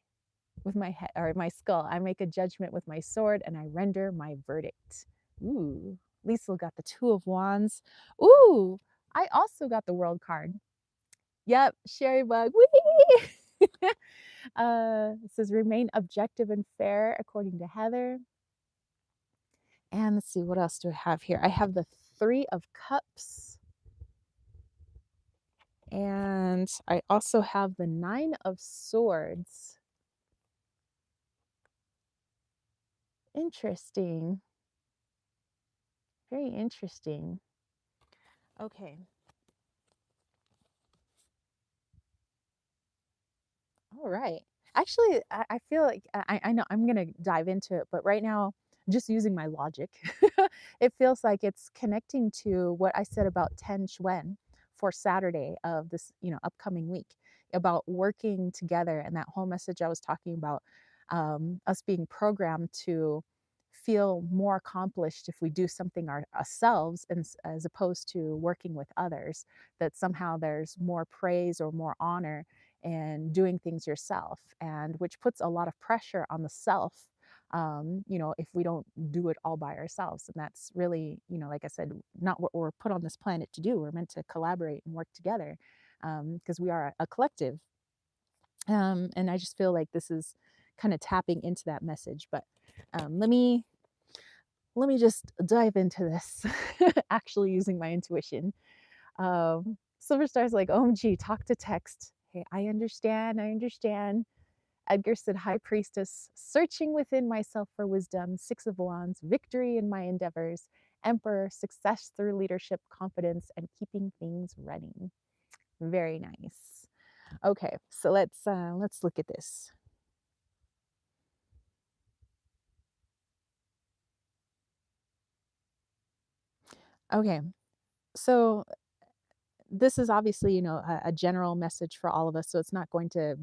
head or my skull. I make a judgment with my sword and I render my verdict. Ooh, Liesl got the 2 of wands. Ooh, I also got the world card. Yep, Sherry Bug. Whee! It says remain objective and fair according to Heather. And let's see, what else do I have here? I have the 3 of cups. And I also have the 9 of swords. Interesting. Very interesting. Okay. All right. Actually, I feel like I know I'm going to dive into it, but right now, just using my logic, it feels like it's connecting to what I said about Ten Shuen for Saturday of this, upcoming week, about working together, and that whole message I was talking about, us being programmed to feel more accomplished if we do something ourselves, and as opposed to working with others, that somehow there's more praise or more honor and doing things yourself, and which puts a lot of pressure on the self, if we don't do it all by ourselves. And that's really, like I said, not what we're put on this planet to do. We're meant to collaborate and work together, because we are a collective. And I just feel like this is kind of tapping into that message. But let me just dive into this, actually using my intuition. Silver Star's like, OMG, talk to text. Hey, I understand. Edgar said, High Priestess, searching within myself for wisdom, 6 of Wands, victory in my endeavors, Emperor, success through leadership, confidence, and keeping things running. Very nice. Okay, so let's look at this. Okay, so this is obviously, a general message for all of us, so it's not going to,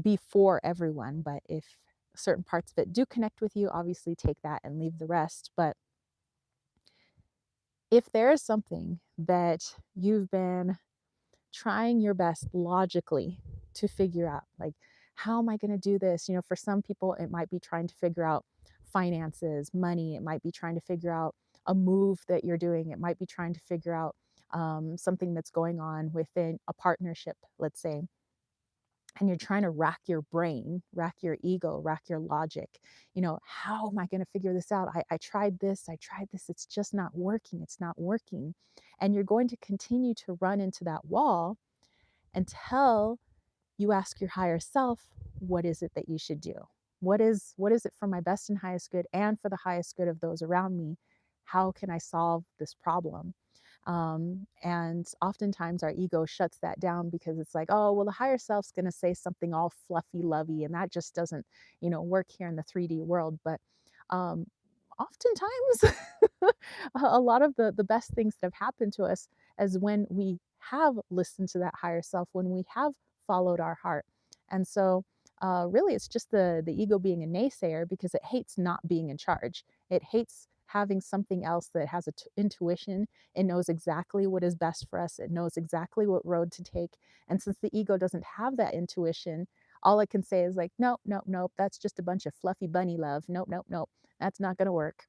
be for everyone. But if certain parts of it do connect with you, obviously take that and leave the rest. But if there is something that you've been trying your best logically to figure out, like How am I going to do this? For some people, it might be trying to figure out finances, money. It might be trying to figure out a move that you're doing. It might be trying to figure out something that's going on within a partnership, let's say, and you're trying to rack your brain, rack your ego, rack your logic. How am I going to figure this out? I tried this, it's just not working, it's not working. And you're going to continue to run into that wall until you ask your higher self, what is it that you should do? What is it for my best and highest good and for the highest good of those around me? How can I solve this problem? And oftentimes our ego shuts that down because it's like, oh, well, the higher self's going to say something all fluffy lovey, and that just doesn't, work here in the 3D world. But um, oftentimes, a lot of the best things that have happened to us is when we have listened to that higher self, when we have followed our heart. And so, really, it's just the ego being a naysayer because it hates not being in charge. It hates having something else that has an intuition. It knows exactly what is best for us. It knows exactly what road to take. And since the ego doesn't have that intuition, all it can say is like, nope, nope, nope, that's just a bunch of fluffy bunny love. Nope, nope, nope, that's not going to work.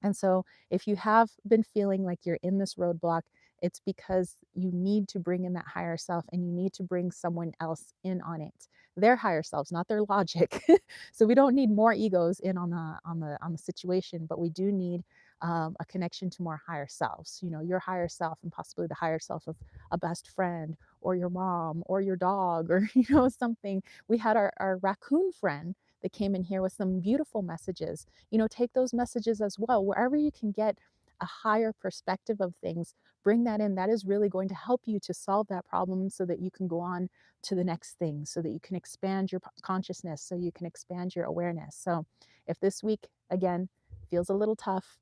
And so, if you have been feeling like you're in this roadblock, it's because you need to bring in that higher self and you need to bring someone else in on it. Their higher selves, not their logic. So we don't need more egos in on the situation, but we do need a connection to more higher selves. Your higher self and possibly the higher self of a best friend or your mom or your dog or something. We had our raccoon friend that came in here with some beautiful messages. Take those messages as well. Wherever you can get a higher perspective of things, bring that in. That is really going to help you to solve that problem so that you can go on to the next thing, so that you can expand your consciousness, so you can expand your awareness. So if this week, again, feels a little tough,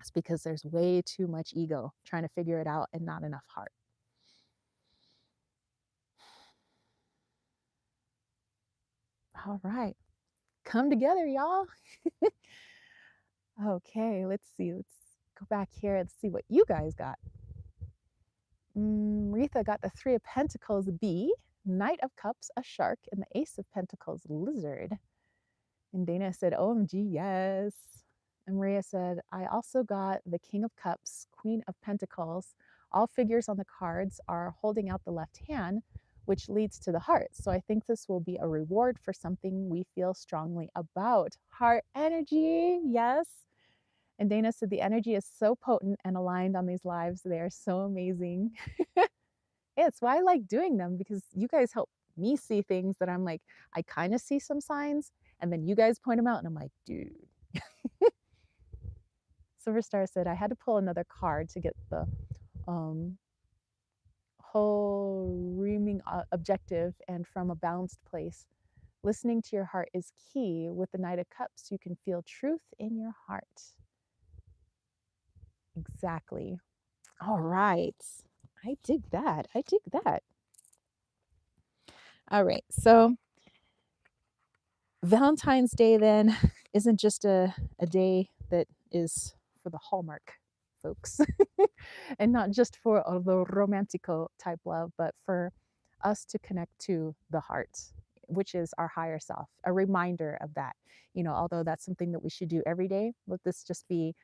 it's because there's way too much ego trying to figure it out and not enough heart. All right. Come together, y'all. Okay, let's see. Let's go back here and see what you guys got. Retha got the Three of Pentacles bee, Knight of Cups a shark, and the Ace of Pentacles lizard. And Dana said, OMG, yes. And Maria said, I also got the King of Cups, Queen of Pentacles. All figures on the cards are holding out the left hand, which leads to the heart. So I think this will be a reward for something we feel strongly about. Heart energy, yes. And Dana said, the energy is so potent and aligned on these lives. They are so amazing. Yeah, it's why I like doing them, because you guys help me see things that I'm like, I kind of see some signs, and then you guys point them out, and I'm like, dude. Silver Star said, I had to pull another card to get the whole reaming objective and from a balanced place. Listening to your heart is key. With the Knight of Cups, you can feel truth in your heart. Exactly. All right. I dig that. I dig that. All right. So Valentine's Day then isn't just a day that is for the Hallmark folks and not just for the romantico type love, but for us to connect to the heart, which is our higher self, a reminder of that. Although that's something that we should do every day, let this just be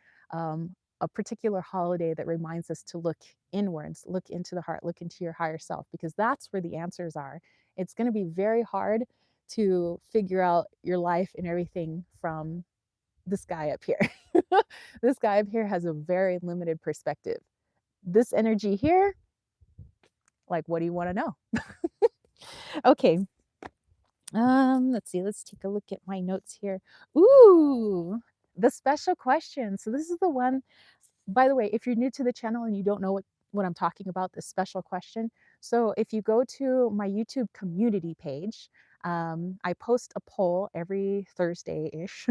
a particular holiday that reminds us to look inwards, look into the heart, look into your higher self, because that's where the answers are. It's going to be very hard to figure out your life and everything from this guy up here. This guy up here has a very limited perspective. This energy here, like, what do you want to know? Okay. Let's see. Let's take a look at my notes here. Ooh, the special question. So this is the one. By the way, if you're new to the channel and you don't know what I'm talking about, this special question. So if you go to my YouTube community page, I post a poll every Thursday-ish,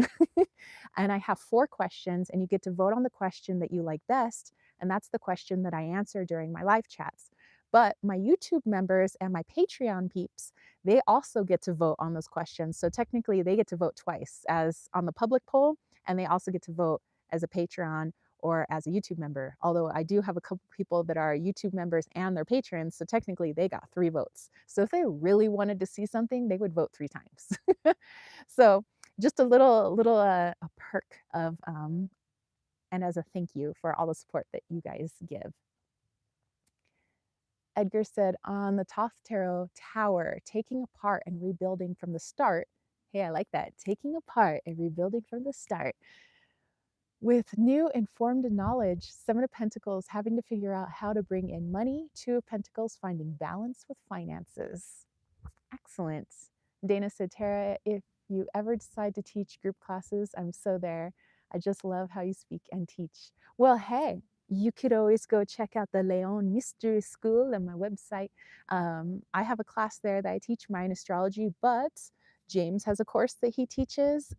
and I have 4 questions, and you get to vote on the question that you like best, and that's the question that I answer during my live chats. But my YouTube members and my Patreon peeps, they also get to vote on those questions. So technically, they get to vote twice, as on the public poll, and they also get to vote as a Patreon or as a YouTube member. Although I do have a couple people that are YouTube members and they're patrons, so technically they got 3 votes. So if they really wanted to see something, they would vote 3 times. So just a perk of and as a thank you for all the support that you guys give. Edgar said, on the Toth Tarot Tower, taking apart and rebuilding from the start. Hey, I like that. Taking apart and rebuilding from the start. With new informed knowledge, Seven of Pentacles having to figure out how to bring in money, Two of Pentacles finding balance with finances. Excellent. Dana said, Tara, if you ever decide to teach group classes, I'm so there. I just love how you speak and teach. Well, hey, you could always go check out the Leon Mystery School on my website. I have a class there that I teach Mayan astrology, but James has a course that he teaches.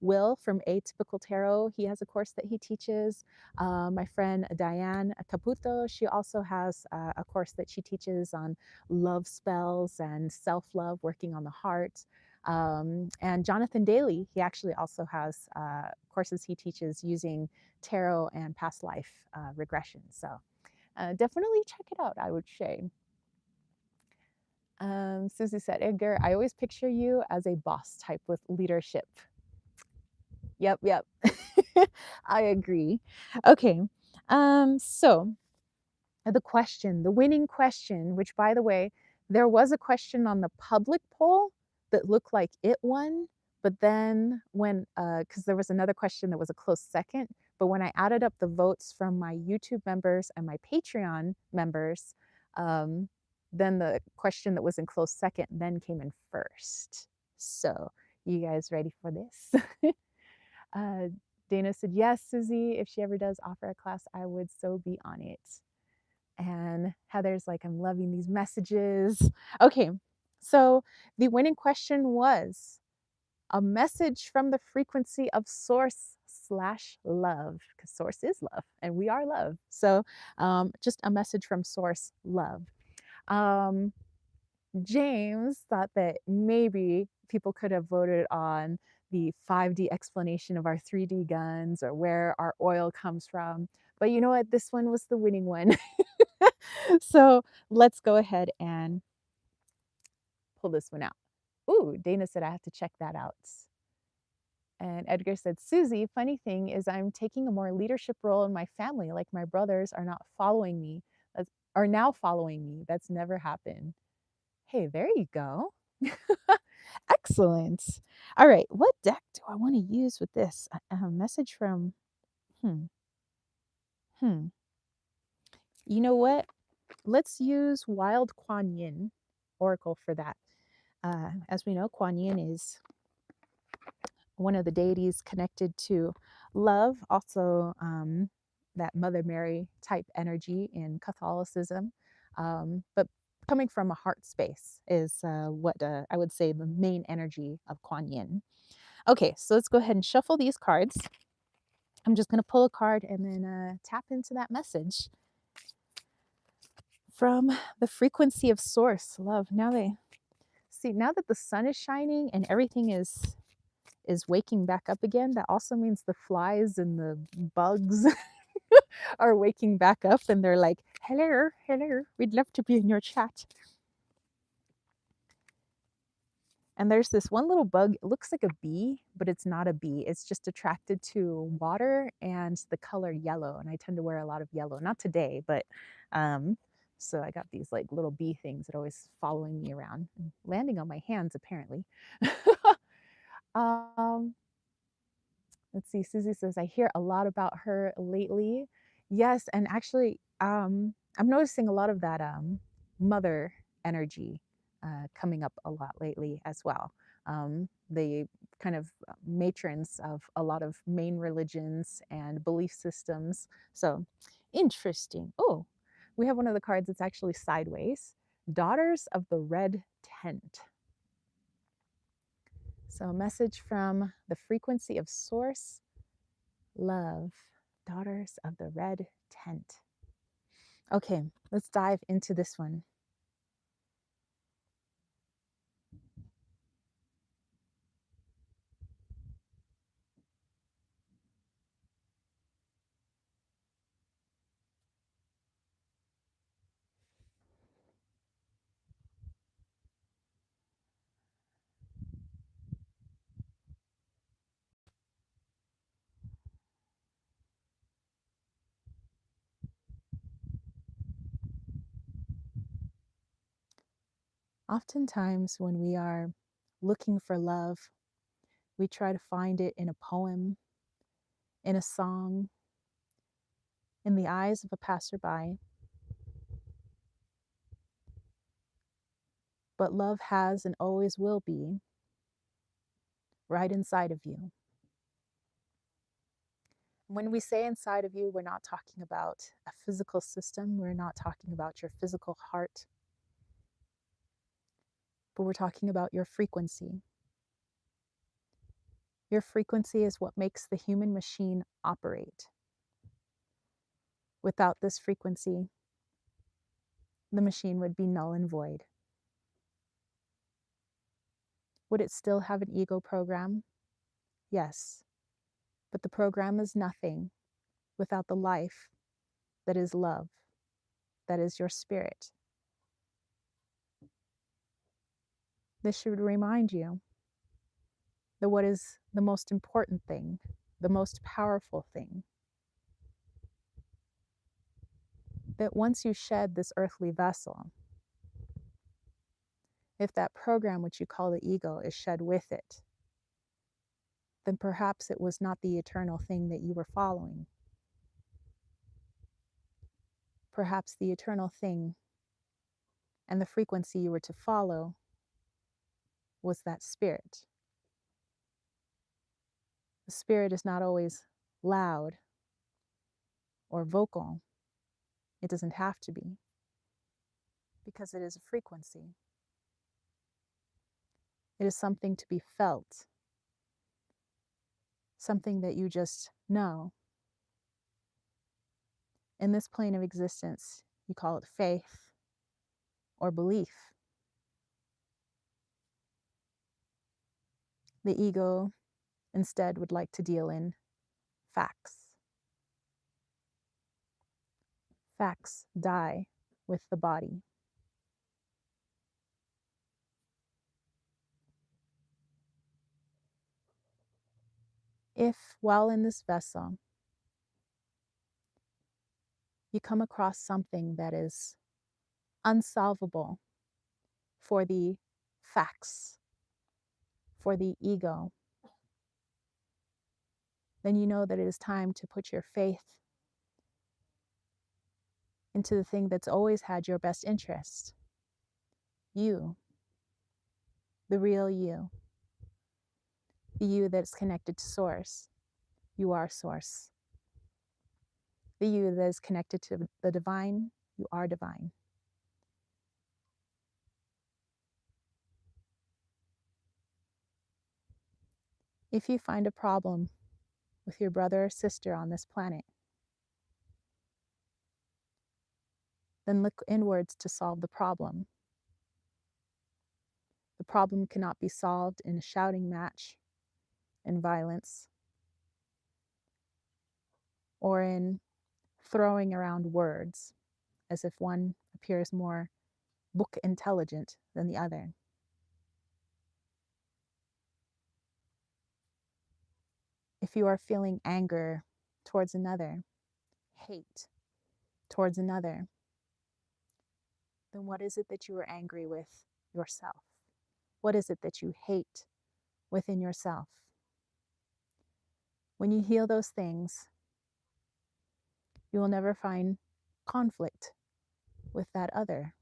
Will from Atypical Tarot, he has a course that he teaches. My friend Diane Caputo, she also has a course that she teaches on love spells and self-love, working on the heart. And Jonathan Daly, he actually also has courses he teaches using tarot and past life regression. So definitely check it out, I would say. Susie said, Edgar, I always picture you as a boss type with leadership. Yep. I agree. Okay. So the winning question, which by the way, there was a question on the public poll that looked like it won, but then when, because there was another question that was a close second, but when I added up the votes from my YouTube members and my Patreon members, then the question that was in close second then came in first. So you guys ready for this? Dana said, yes, Susie, if she ever does offer a class, I would so be on it. And Heather's like, I'm loving these messages. Okay, so the winning question was a message from the frequency of source / love, because source is love and we are love. So just a message from source, love. James thought that maybe people could have voted on the 5D explanation of our 3D guns or where our oil comes from. But you know what? This one was the winning one. So let's go ahead and pull this one out. Ooh, Dana said I have to check that out. And Edgar said, Susie, funny thing is I'm taking a more leadership role in my family. Like my brothers are not following me, are now following me. That's never happened. Hey, there you go. Excellent. All right, what deck do I want to use with this? A message from, hmm. You know what? Let's use Wild Kuan Yin Oracle for that. As we know, Kuan Yin is one of the deities connected to love, also that Mother Mary type energy in Catholicism. But coming from a heart space is what I would say the main energy of Kuan Yin. Okay, so let's go ahead and shuffle these cards. I'm just going to pull a card and then tap into that message from the frequency of source, love. Now that the sun is shining and everything is waking back up again, that also means the flies and the bugs are waking back up and they're like, hello, we'd love to be in your chat. And there's this one little bug, it looks like a bee, but it's not a bee. It's just attracted to water and the color yellow. And I tend to wear a lot of yellow, not today, but so I got these like little bee things that are always following me around and landing on my hands, apparently. Let's see, Susie says, I hear a lot about her lately. Yes, and actually, I'm noticing a lot of that mother energy coming up a lot lately as well. The kind of matrons of a lot of main religions and belief systems. So interesting. Oh, we have one of the cards that's actually sideways. Daughters of the Red Tent. So a message from the frequency of source, love, daughters of the Red Tent. Okay, let's dive into this one. Oftentimes, when we are looking for love, we try to find it in a poem, in a song, in the eyes of a passerby. But love has and always will be right inside of you. When we say inside of you, we're not talking about a physical system, we're not talking about your physical heart, but we're talking about your frequency. Your frequency is what makes the human machine operate. Without this frequency, the machine would be null and void. Would it still have an ego program? Yes, but the program is nothing without the life that is love, that is your spirit. This should remind you that what is the most important thing, the most powerful thing, that once you shed this earthly vessel, if that program which you call the ego is shed with it, then perhaps it was not the eternal thing that you were following. Perhaps the eternal thing and the frequency you were to follow was that spirit. The spirit is not always loud or vocal. It doesn't have to be, because it is a frequency. It is something to be felt, something that you just know. In this plane of existence, you call it faith or belief. The ego instead would like to deal in facts. Facts die with the body. If, while in this vessel, you come across something that is unsolvable for the facts, for the ego, then you know that it is time to put your faith into the thing that's always had your best interest. You, the real you, the you that's connected to source. You are source. The you that is connected to the divine. You are divine. If you find a problem with your brother or sister on this planet, then look inwards to solve the problem. The problem cannot be solved in a shouting match, in violence, or in throwing around words as if one appears more book intelligent than the other. If you are feeling anger towards another, hate towards another, then what is it that you are angry with yourself? What is it that you hate within yourself? When you heal those things, you will never find conflict with that other.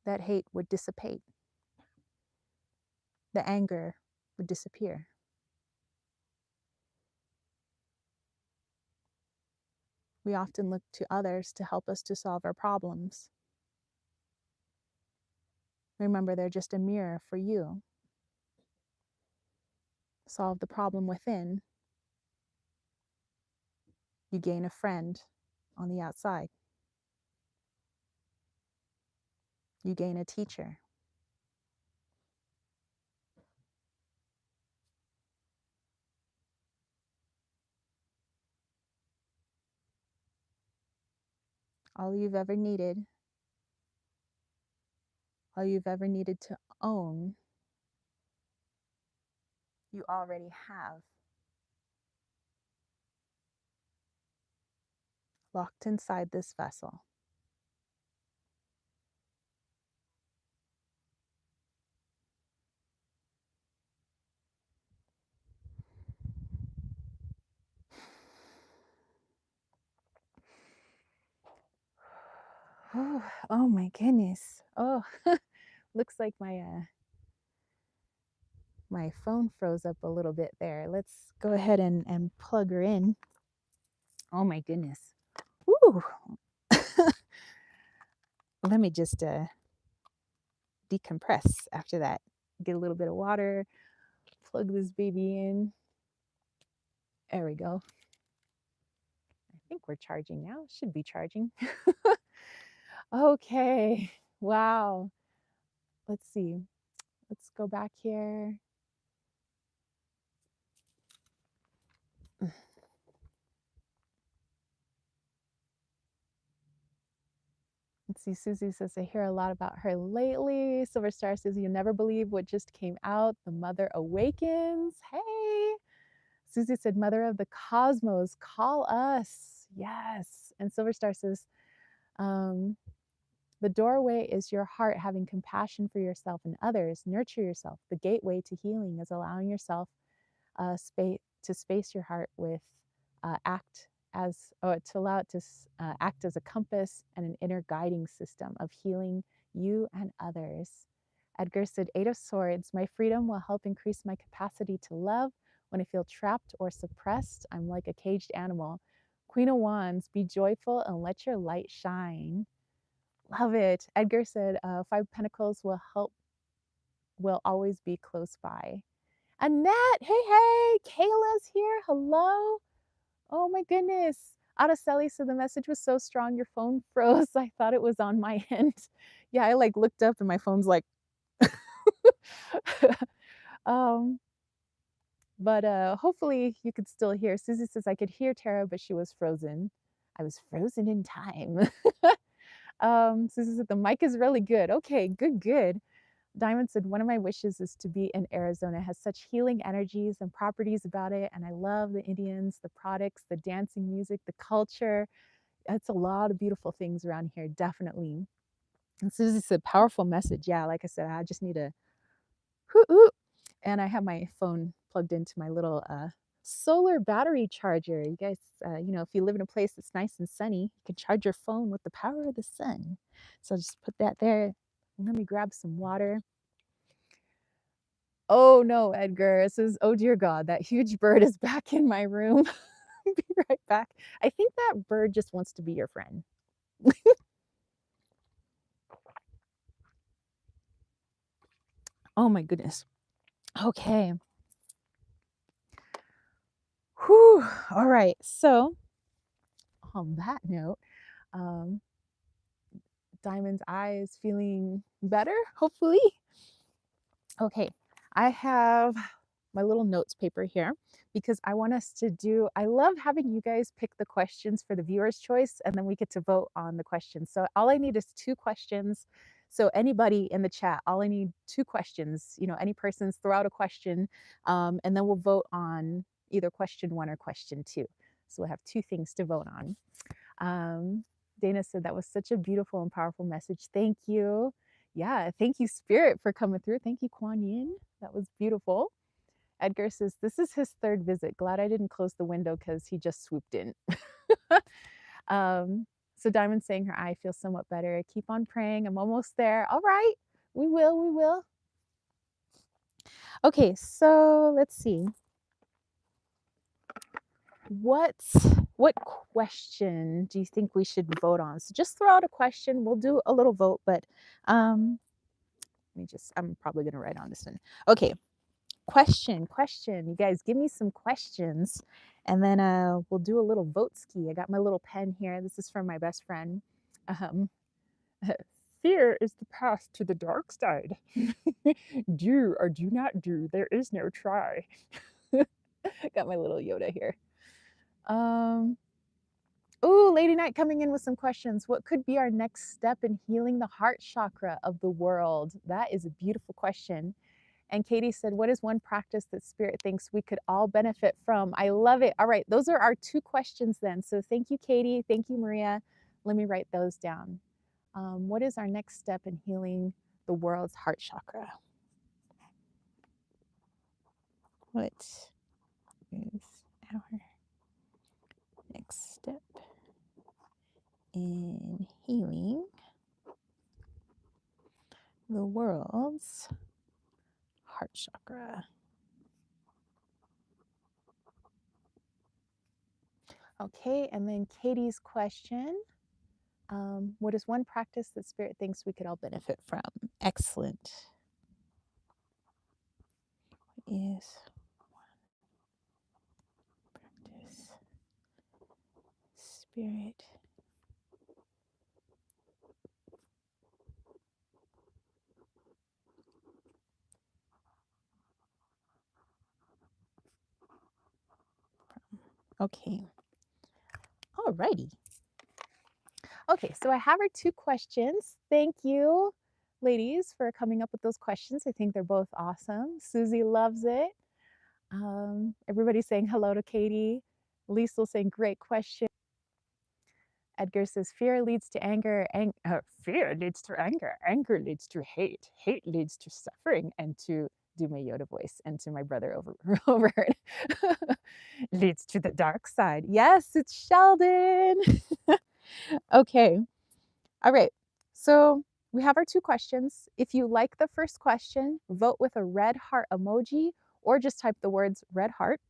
That hate would dissipate. The anger would disappear. We often look to others to help us to solve our problems. Remember, they're just a mirror for you. Solve the problem within, you gain a friend on the outside. You gain a teacher. All you've ever needed, all you've ever needed to own, you already have. Locked inside this vessel. Oh my goodness. Oh, looks like my phone froze up a little bit there. Let's go ahead and plug her in. Oh my goodness. Woo. Let me just decompress after that. Get a little bit of water, plug this baby in. There we go. I think we're charging now. Should be charging. Okay. Wow. Let's see. Let's go back here. Let's see. Susie says, I hear a lot about her lately. Silver Star says, you never believe what just came out. The Mother Awakens. Hey. Susie said, Mother of the Cosmos, call us. Yes. And Silver Star says, the doorway is your heart having compassion for yourself and others. Nurture yourself. The gateway to healing is allowing yourself space your heart with to allow it to act as a compass and an inner guiding system of healing you and others. Edgar said, Eight of Swords, my freedom will help increase my capacity to love. When I feel trapped or suppressed, I'm like a caged animal. Queen of Wands, be joyful and let your light shine. Love it. Edgar said, Five Pentacles will always be close by. Annette, hey, Kayla's here. Hello. Oh my goodness. Araceli said the message was so strong, your phone froze. I thought it was on my end. Yeah, I like looked up and my phone's like, um, but hopefully you could still hear. Susie says I could hear Tara, but she was frozen. I was frozen in time. Susie said the mic is really good. Okay, good. Diamond said, one of my wishes is to be in Arizona. It has such healing energies and properties about it. And I love the Indians, the products, the dancing music, the culture. It's a lot of beautiful things around here, definitely. And Susie said, powerful message. Yeah, like I said, I just need a hoo. And I have my phone plugged into my little solar battery charger. You guys, if you live in a place that's nice and sunny, you can charge your phone with the power of the sun. So I'll just put that there. Let me grab some water. Oh no, Edgar. It says, oh dear God, that huge bird is back in my room. Be right back. I think that bird just wants to be your friend. Oh my goodness. Okay. Whew. All right. So on that note, um, Diamond's eye is feeling better, hopefully. Okay, I have my little notes paper here because I want us to I love having you guys pick the questions for the viewer's choice and then we get to vote on the questions. So all I need is 2 questions. So anybody in the chat, all I need 2 questions, any persons throw out a question and then we'll vote on either question 1 or question 2. So we'll have 2 things to vote on. Dana said that was such a beautiful and powerful message. Thank you. Yeah, thank you, Spirit, for coming through. Thank you, Kuan Yin. That was beautiful. Edgar says, this is his 3rd visit. Glad I didn't close the window because he just swooped in. So Diamond's saying her eye feels somewhat better. Keep on praying. I'm almost there. All right. We will. Okay, so let's see. What question do you think we should vote on? So just throw out a question. We'll do a little vote, but I'm probably going to write on this one. Okay. Question. You guys give me some questions and then we'll do a little vote ski. I got my little pen here. This is from my best friend. Fear is the path to the dark side. Do or do not do. There is no try. Got my little Yoda here. Ooh, Lady Night coming in with some questions. What could be our next step in healing the heart chakra of the world? That is a beautiful question. And Katie said, what is one practice that Spirit thinks we could all benefit from? I love it. All right, those are our 2 questions then. So thank you, Katie. Thank you, Maria. Let me write those down. What is our next step in healing the world's heart chakra? What is our next step in healing the world's heart chakra. Okay, and then Katie's question. What is one practice that Spirit thinks we could all benefit from? Excellent. What is one practice Spirit? Okay. Alrighty. Okay, so I have our 2 questions. Thank you, ladies, for coming up with those questions. I think they're both awesome. Susie loves it. Everybody's saying hello to Katie. Liesl saying great question. Edgar says fear leads to anger, fear leads to anger leads to hate leads to suffering, and to do my Yoda voice, and to my brother overheard leads to the dark side. Yes, it's Sheldon. Okay. All right. So we have our 2 questions. If you like the first question, vote with a red heart emoji or just type the words red heart.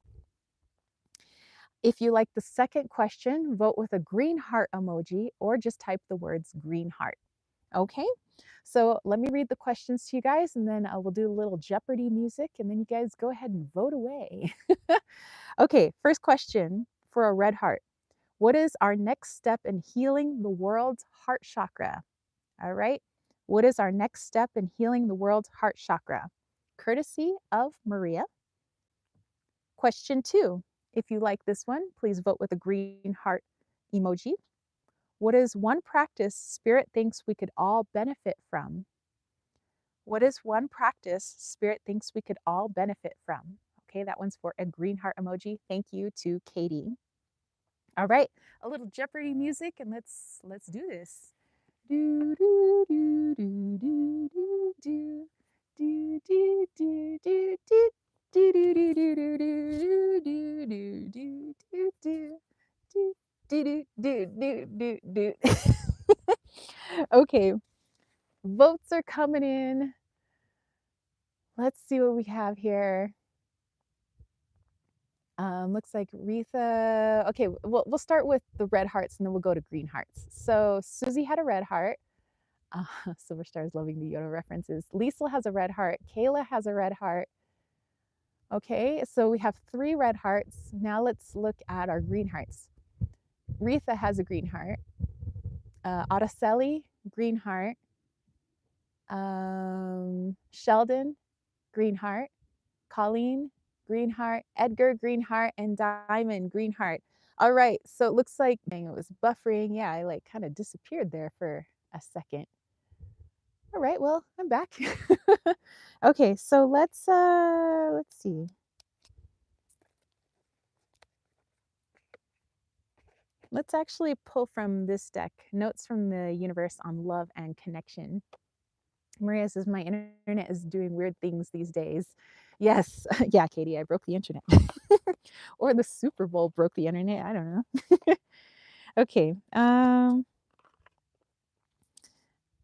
If you like the second question, vote with a green heart emoji or just type the words green heart. Okay, so let me read the questions to you guys, and then we'll do a little Jeopardy music, and then you guys go ahead and vote away. Okay, first question for a red heart. What is our next step in healing the world's heart chakra? All right, what is our next step in healing the world's heart chakra? Courtesy of Maria. Question 2. If you like this one, please vote with a green heart emoji. What is one practice Spirit thinks we could all benefit from? What is one practice Spirit thinks we could all benefit from? Okay, that one's for a green heart emoji. Thank you to Katie. All right, a little Jeopardy music, and let's do this. Do do do do do do do do do do do do. Do do do do do do do do do do do do do do do. Okay, votes are coming in. Let's see what we have here. Looks like Retha. Okay, we'll start with the red hearts and then we'll go to green hearts. So Susie had a red heart. Silver Star is loving the Yoda references. Liesl has a red heart. Kayla has a red heart. Okay, so we have 3 red hearts. Now let's look at our green hearts. Retha has a green heart. Araceli, green heart. Sheldon, green heart. Colleen, green heart. Edgar, green heart. And Diamond, green heart. All right, so it looks like it was buffering. Yeah, I like kind of disappeared there for a second. All right, well, I'm back. Okay, so let's see. Let's actually pull from this deck, Notes from the Universe on Love and Connection. Maria says, my internet is doing weird things these days. Yes, yeah, Katie, I broke the internet. Or the Super Bowl broke the internet, I don't know. Okay,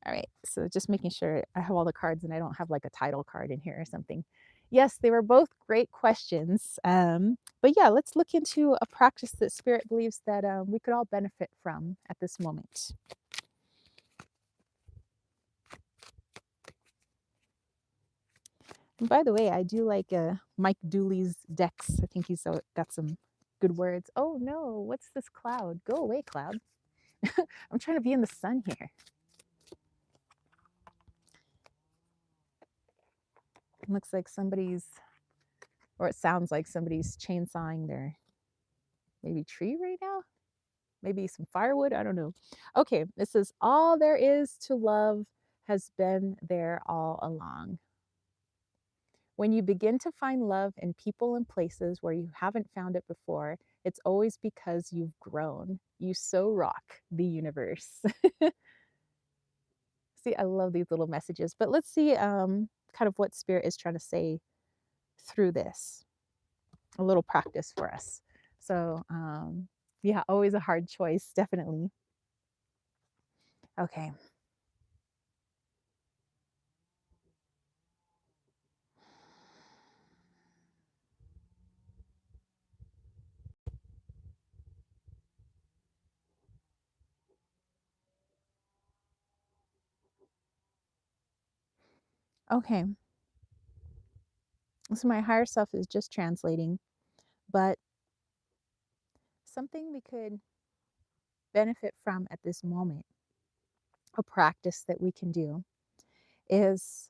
all right, so just making sure I have all the cards and I don't have like a title card in here or something. Yes, they were both great questions. But yeah, let's look into a practice that Spirit believes that we could all benefit from at this moment. And by the way, I do like Mike Dooley's decks. I think he's got some good words. Oh no, what's this cloud? Go away, cloud. I'm trying to be in the sun here. It looks like somebody's, or it sounds like somebody's chainsawing their maybe tree right now. Maybe some firewood, I don't know. Okay, it says, all there is to love has been there all along. When you begin to find love in people and places where you haven't found it before, it's always because you've grown. You so rock the universe. See, I love these little messages, but let's see kind of what Spirit is trying to say through this. A little practice for us. So yeah, always a hard choice, definitely. Okay. Okay, so my higher self is just translating, but something we could benefit from at this moment, a practice that we can do is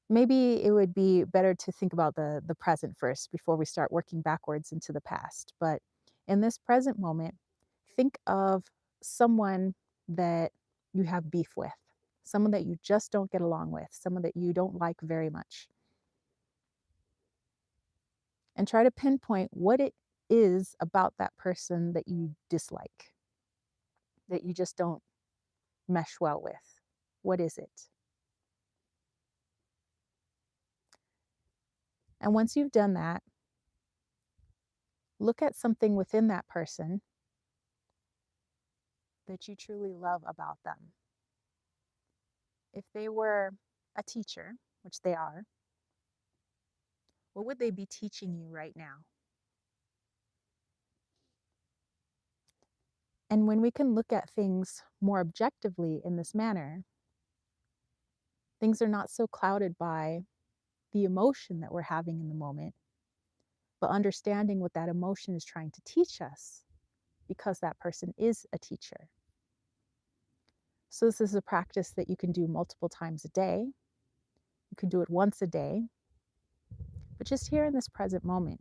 maybe it would be better to think about the present first before we start working backwards into the past. But in this present moment, think of someone that you have beef with, someone that you just don't get along with, someone that you don't like very much, and try to pinpoint what it is about that person that you dislike, that you just don't mesh well with. What is it? And once you've done that, look at something within that person that you truly love about them. If they were a teacher, which they are, what would they be teaching you right now? And when we can look at things more objectively in this manner, things are not so clouded by the emotion that we're having in the moment, but understanding what that emotion is trying to teach us because that person is a teacher. So, this is a practice that you can do multiple times a day. You can do it once a day, but just here in this present moment.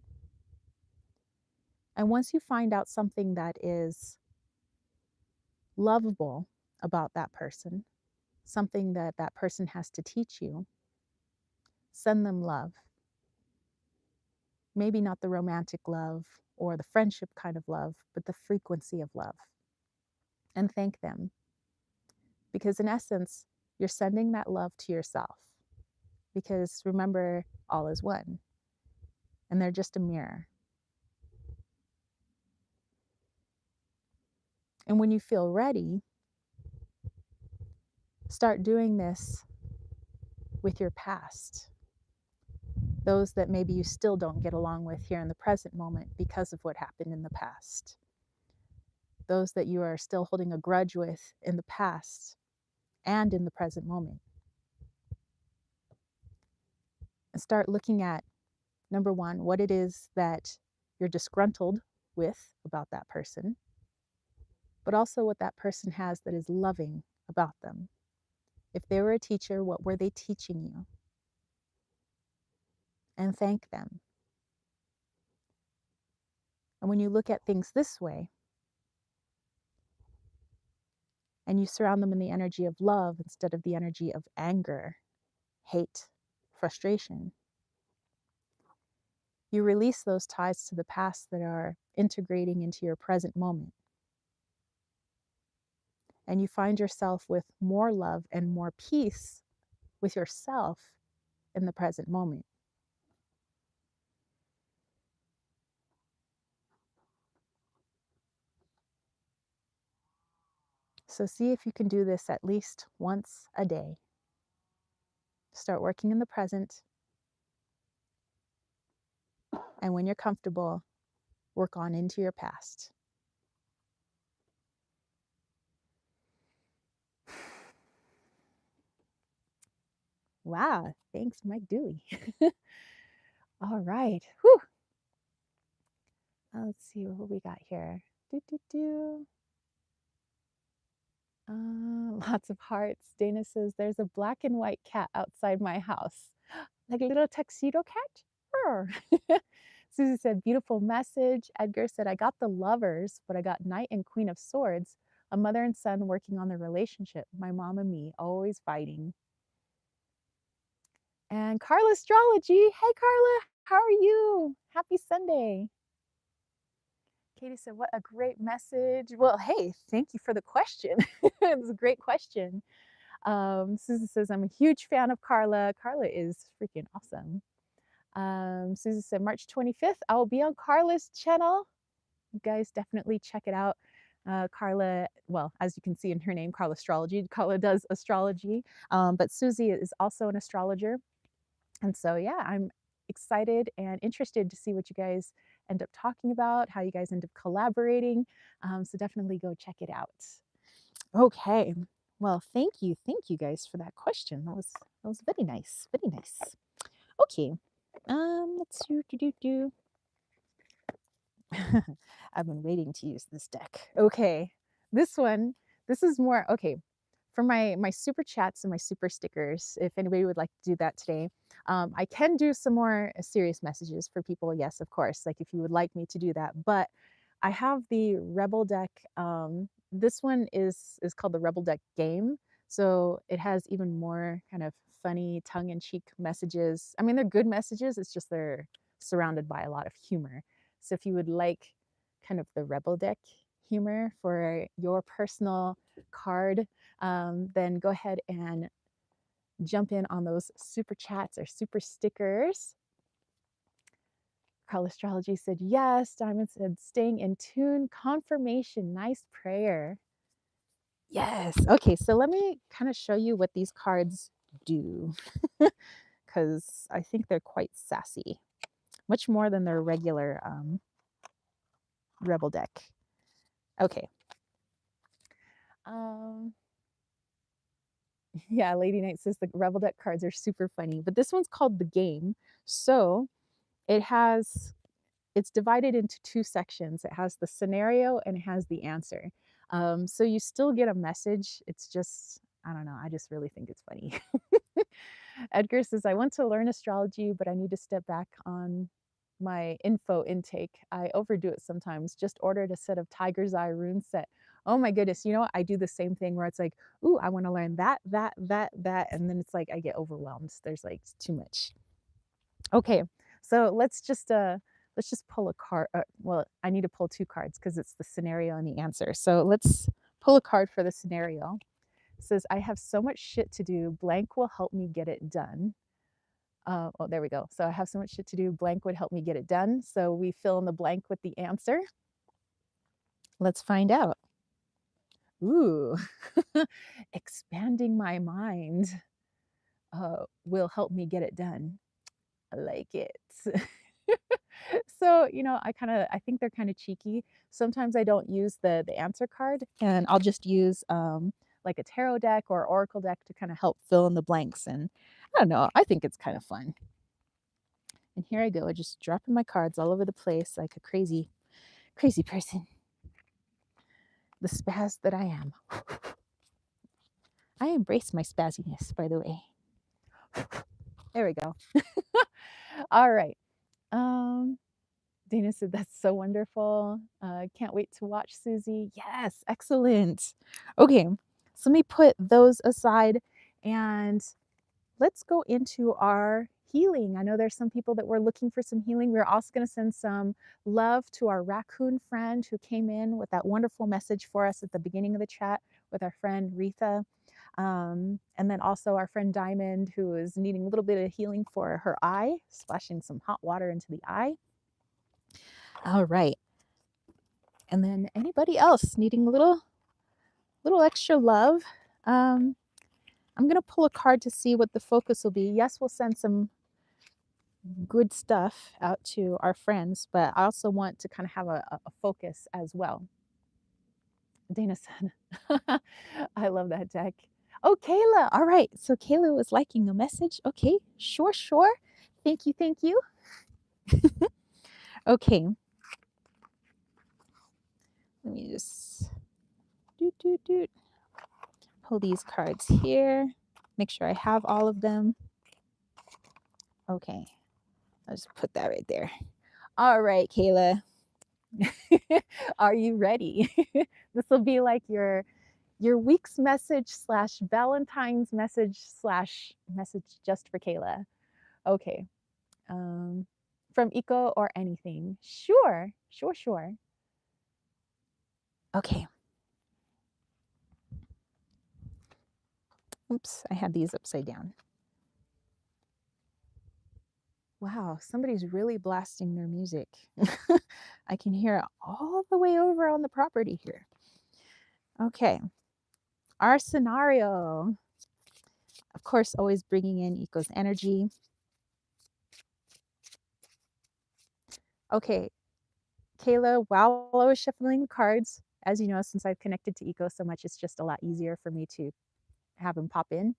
And once you find out something that is lovable about that person, something that that person has to teach you, send them love. Maybe not the romantic love or the friendship kind of love, but the frequency of love. And thank them. Because in essence, you're sending that love to yourself. Because remember, all is one, and they're just a mirror. And when you feel ready, start doing this with your past. Those that maybe you still don't get along with here in the present moment because of what happened in the past. Those that you are still holding a grudge with in the past and in the present moment. And start looking at, number one, what it is that you're disgruntled with about that person, but also what that person has that is loving about them. If they were a teacher, what were they teaching you? And thank them. And when you look at things this way, and you surround them in the energy of love instead of the energy of anger, hate, frustration, you release those ties to the past that are integrating into your present moment. And you find yourself with more love and more peace with yourself in the present moment. So see if you can do this at least once a day. Start working in the present. And when you're comfortable, work on into your past. Wow, thanks, Mike Dewey. All right. Whew. Let's see what we got here. Do, do, do. Lots of hearts. Dana says, there's a black and white cat outside my house. Like a little tuxedo cat? Susie said, beautiful message. Edgar said, I got the lovers, but I got Knight and Queen of Swords, a mother and son working on their relationship. My mom and me, always fighting. And Carla Astrology. Hey, Carla, how are you? Happy Sunday. Katie said, what a great message. Well, hey, thank you for the question. It was a great question. Susie says, I'm a huge fan of Carla. Carla is freaking awesome. Susie said, March 25th, I will be on Carla's channel. You guys definitely check it out. Carla, well, as you can see in her name, Carla Astrology. Carla does astrology, but Susie is also an astrologer. And so, yeah, I'm excited and interested to see what you guys end up talking about, how you guys end up collaborating. So definitely go check it out. Okay, Well, thank you guys for that question. That was very nice, very nice. Okay, let's do. I've been waiting to use this deck. Okay, this one, this is more okay for my super chats and my super stickers. If anybody would like to do that today, I can do some more serious messages for people. Yes, of course. Like if you would like me to do that, but I have the Rebel deck. This one is called the Rebel deck game, so it has even more kind of funny tongue-in-cheek messages. I mean, they're good messages. It's just they're surrounded by a lot of humor. So if you would like kind of the Rebel deck humor for your personal card, then go ahead and jump in on those super chats or super stickers. Carl Astrology said yes. Diamond said staying in tune. Confirmation. Nice prayer. Yes. Okay, so let me kind of show you what these cards do because I think they're quite sassy, much more than their regular Rebel deck. Okay. Um, yeah, Lady Knight says the Rebel deck cards are super funny, but this one's called the game. So it has, it's divided into two sections. It has the scenario and it has the answer. So you still get a message. It's just, I don't know, I just really think it's funny. Edgar says, I want to learn astrology, but I need to step back on my info intake. I overdo it sometimes. Just ordered a set of Tiger's Eye rune set. Oh my goodness. You know what? I do the same thing where it's like, ooh, I want to learn that. And then it's like I get overwhelmed. There's like too much. Okay. So let's just pull a card. Well, I need to pull two cards because it's the scenario and the answer. So let's pull a card for the scenario. It says, I have so much shit to do. Blank will help me get it done. Oh, there we go. So I have so much shit to do. Blank would help me get it done. So we fill in the blank with the answer. Let's find out. Ooh, expanding my mind will help me get it done. I like it. So, you know, I think they're kind of cheeky. Sometimes I don't use the answer card and I'll just use like a tarot deck or oracle deck to kind of help fill in the blanks. And I don't know, I think it's kind of fun. And here I go, just dropping my cards all over the place like a crazy, crazy person. The spaz that I am. I embrace my spazziness, by the way. There we go. All right. Dana said, that's so wonderful. Can't wait to watch, Susie. Yes, excellent. Okay, so let me put those aside and let's go into our healing. I know there's some people that were looking for some healing. We're also going to send some love to our raccoon friend who came in with that wonderful message for us at the beginning of the chat with our friend Retha. And then also our friend Diamond, who is needing a little bit of healing for her eye, splashing some hot water into the eye. All right. And then anybody else needing a little extra love. I'm going to pull a card to see what the focus will be. Yes, we'll send some good stuff out to our friends, but I also want to kind of have a focus as well. Dana said, I love that deck. Oh, Kayla. All right. So Kayla was liking a message. Okay. Sure. Thank you. Okay. Let me just pull these cards here. Make sure I have all of them. Okay. I'll just put that right there. All right, Kayla. Are you ready? This will be like your week's message slash Valentine's message slash message just for Kayla. Okay. From Eco or anything. Sure. Okay. Oops, I had these upside down. Wow, somebody's really blasting their music. I can hear it all the way over on the property here. Okay. Our scenario. Of course, always bringing in Eco's energy. Okay, Kayla, while I was shuffling cards, as you know, since I've connected to Eco so much, it's just a lot easier for me to have him pop in.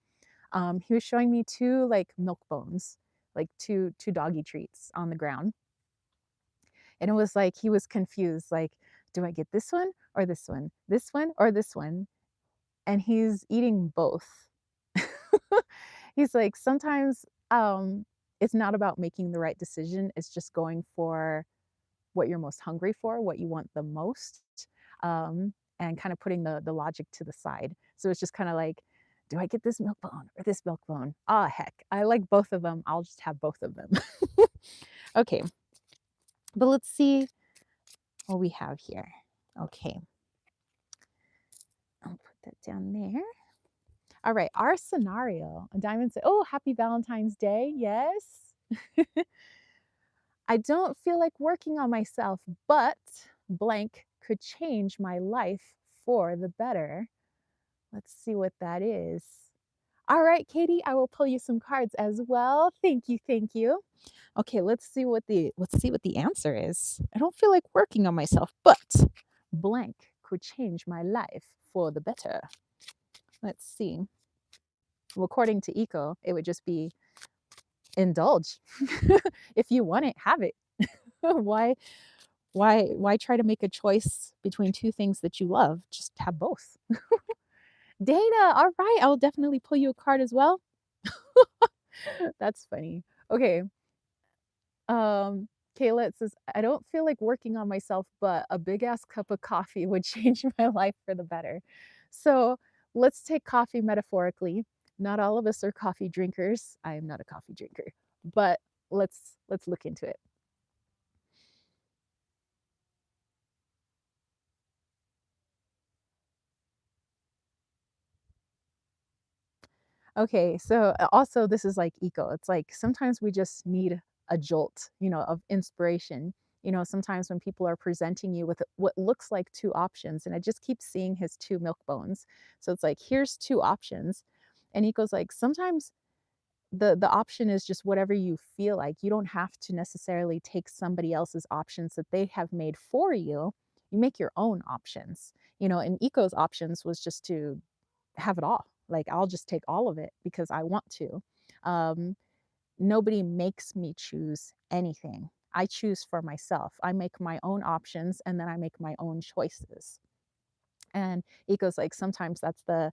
He was showing me two like milk bones, like two doggy treats on the ground. And it was like he was confused, like, do I get this one or this one? This one or this one? And he's eating both. He's like, sometimes it's not about making the right decision, it's just going for what you're most hungry for, what you want the most, and kind of putting the logic to the side. So it's just kind of like, do I get this milk bone or this milk bone? Ah, heck, I like both of them. I'll just have both of them. Okay, but let's see what we have here. Okay, I'll put that down there. All right, our scenario. Diamond said, oh, happy Valentine's Day. Yes. I don't feel like working on myself, but blank could change my life for the better. Let's see what that is. All right, Katie, I will pull you some cards as well. Thank you, thank you. Okay, let's see what the answer is. I don't feel like working on myself, but blank could change my life for the better. Let's see. Well, according to Eco, it would just be indulge. If you want it, have it. why why try to make a choice between two things that you love? Just have both. Dana, all right, I will definitely pull you a card as well. That's funny. Okay. Kayla says, I don't feel like working on myself, but a big ass cup of coffee would change my life for the better. So let's take coffee metaphorically. Not all of us are coffee drinkers. I am not a coffee drinker, but let's look into it. Okay, so also this is like Eco. It's like sometimes we just need a jolt, of inspiration. Sometimes when people are presenting you with what looks like two options, and I just keep seeing his two milk bones. So it's like, here's two options. And Eco's like, sometimes the option is just whatever you feel like. You don't have to necessarily take somebody else's options that they have made for you. You make your own options. And Eco's options was just to have it all. Like, I'll just take all of it because I want to. Um, Nobody makes me choose anything. I choose for myself. I make my own options and then I make my own choices. And Eco's like, sometimes that's the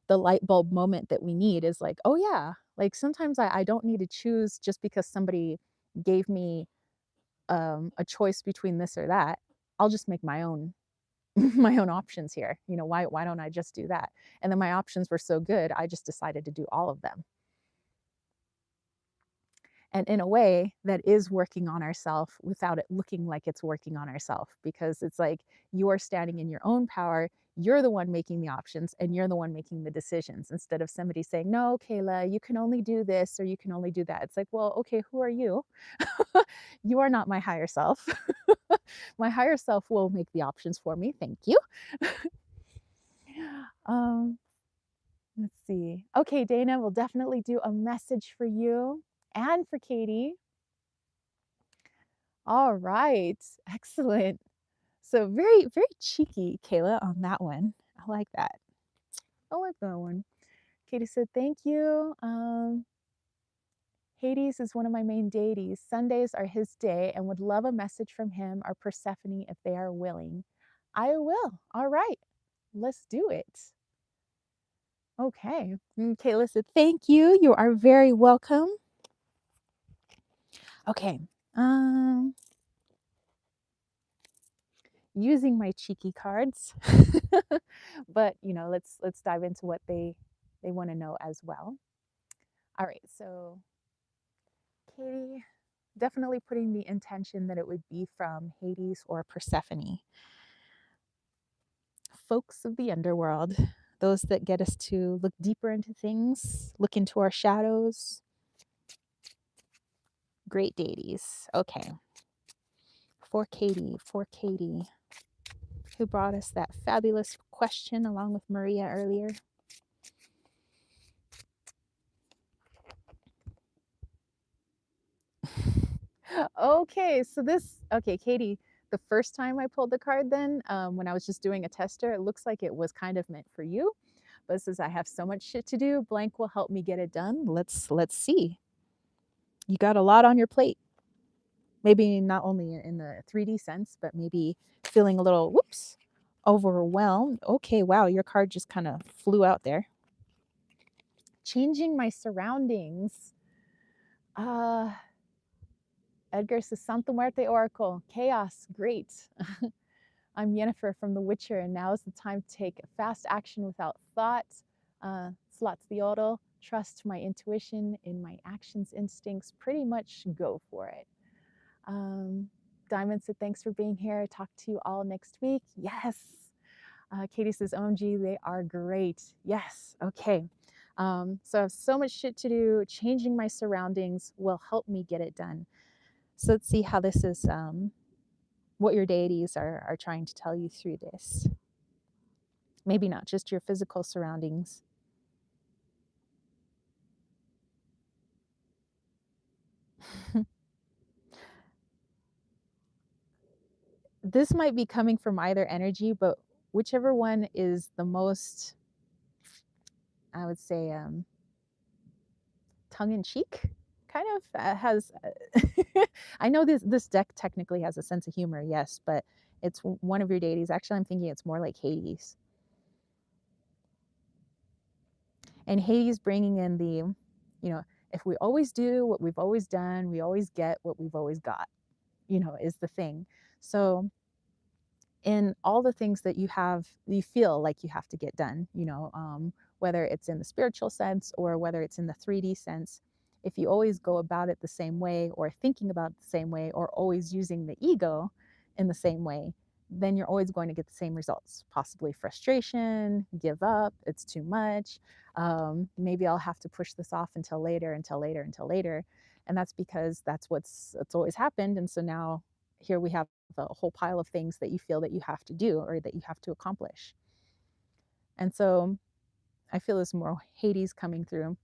light bulb moment that we need, is like, oh yeah, like sometimes I don't need to choose just because somebody gave me a choice between this or that. I'll just make my own my own options here. Why don't I just do that? And then my options were so good, I just decided to do all of them. And in a way, that is working on ourselves without it looking like it's working on ourselves, because it's like you are standing in your own power. You're the one making the options and you're the one making the decisions, instead of somebody saying, no, Kayla, you can only do this or you can only do that. It's like, well, okay, who are you? You are not my higher self. My higher self will make the options for me. Thank you. um, let's see. Okay, Dana, we'll definitely do a message for you and for Katie. All right, excellent. So very, very cheeky, Kayla, on that one. I like that. I like that one. Katie said, thank you. Hades is one of my main deities. Sundays are his day and would love a message from him or Persephone if they are willing. I will. All right, let's do it. Okay. Kayla said, thank you. You are very welcome. Okay. Using my cheeky cards, but let's dive into what they want to know as well. All right, so Katie, definitely putting the intention that it would be from Hades or Persephone, folks of the underworld, those that get us to look deeper into things, look into our shadows. Great deities. Okay, for Katie, who brought us that fabulous question along with Maria earlier. Okay, so okay, Katie, the first time I pulled the card then, when I was just doing a tester, it looks like it was kind of meant for you. but says I have so much shit to do. Blank will help me get it done. Let's see. You got a lot on your plate. Maybe not only in the 3D sense, but maybe feeling a little, whoops, overwhelmed. Okay, wow, your card just kind of flew out there. Changing my surroundings. Edgar says, Santa Muerte Oracle. Chaos, great. I'm Yennefer from The Witcher, and now is the time to take fast action without thought. Slots the Odal. Trust my intuition in my actions, instincts. Pretty much go for it. Diamond said, thanks for being here. Talk to you all next week. Yes. Katie says, OMG, they are great. Yes. Okay. So I have so much shit to do. Changing my surroundings will help me get it done. So let's see how this is, what your deities are trying to tell you through this. Maybe not just your physical surroundings. This might be coming from either energy, but whichever one is the most, I would say, tongue-in-cheek, kind of has. I know this deck technically has a sense of humor, yes, but it's one of your deities. Actually, I'm thinking it's more like Hades. And Hades bringing in the, if we always do what we've always done, we always get what we've always got, is the thing. So in all the things that you feel like you have to get done, whether it's in the spiritual sense or whether it's in the 3D sense, if you always go about it the same way or thinking about it the same way or always using the ego in the same way, then you're always going to get the same results, possibly frustration, give up, it's too much. Maybe I'll have to push this off until later. And that's because it's always happened. And so now here we have a whole pile of things that you feel that you have to do or that you have to accomplish. And so I feel this more Hades coming through.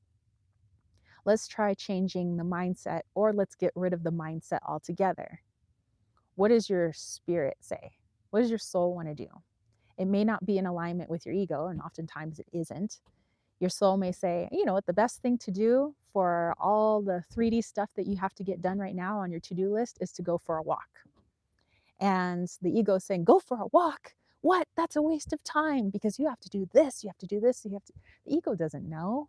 Let's try changing the mindset, or let's get rid of the mindset altogether. What does your spirit say? What does your soul want to do? It may not be in alignment with your ego, and oftentimes it isn't. Your soul may say, you know what, the best thing to do for all the 3D stuff that you have to get done right now on your to-do list is to go for a walk. And the ego is saying, go for a walk. What? That's a waste of time because you have to do this, you have to do this, the ego doesn't know.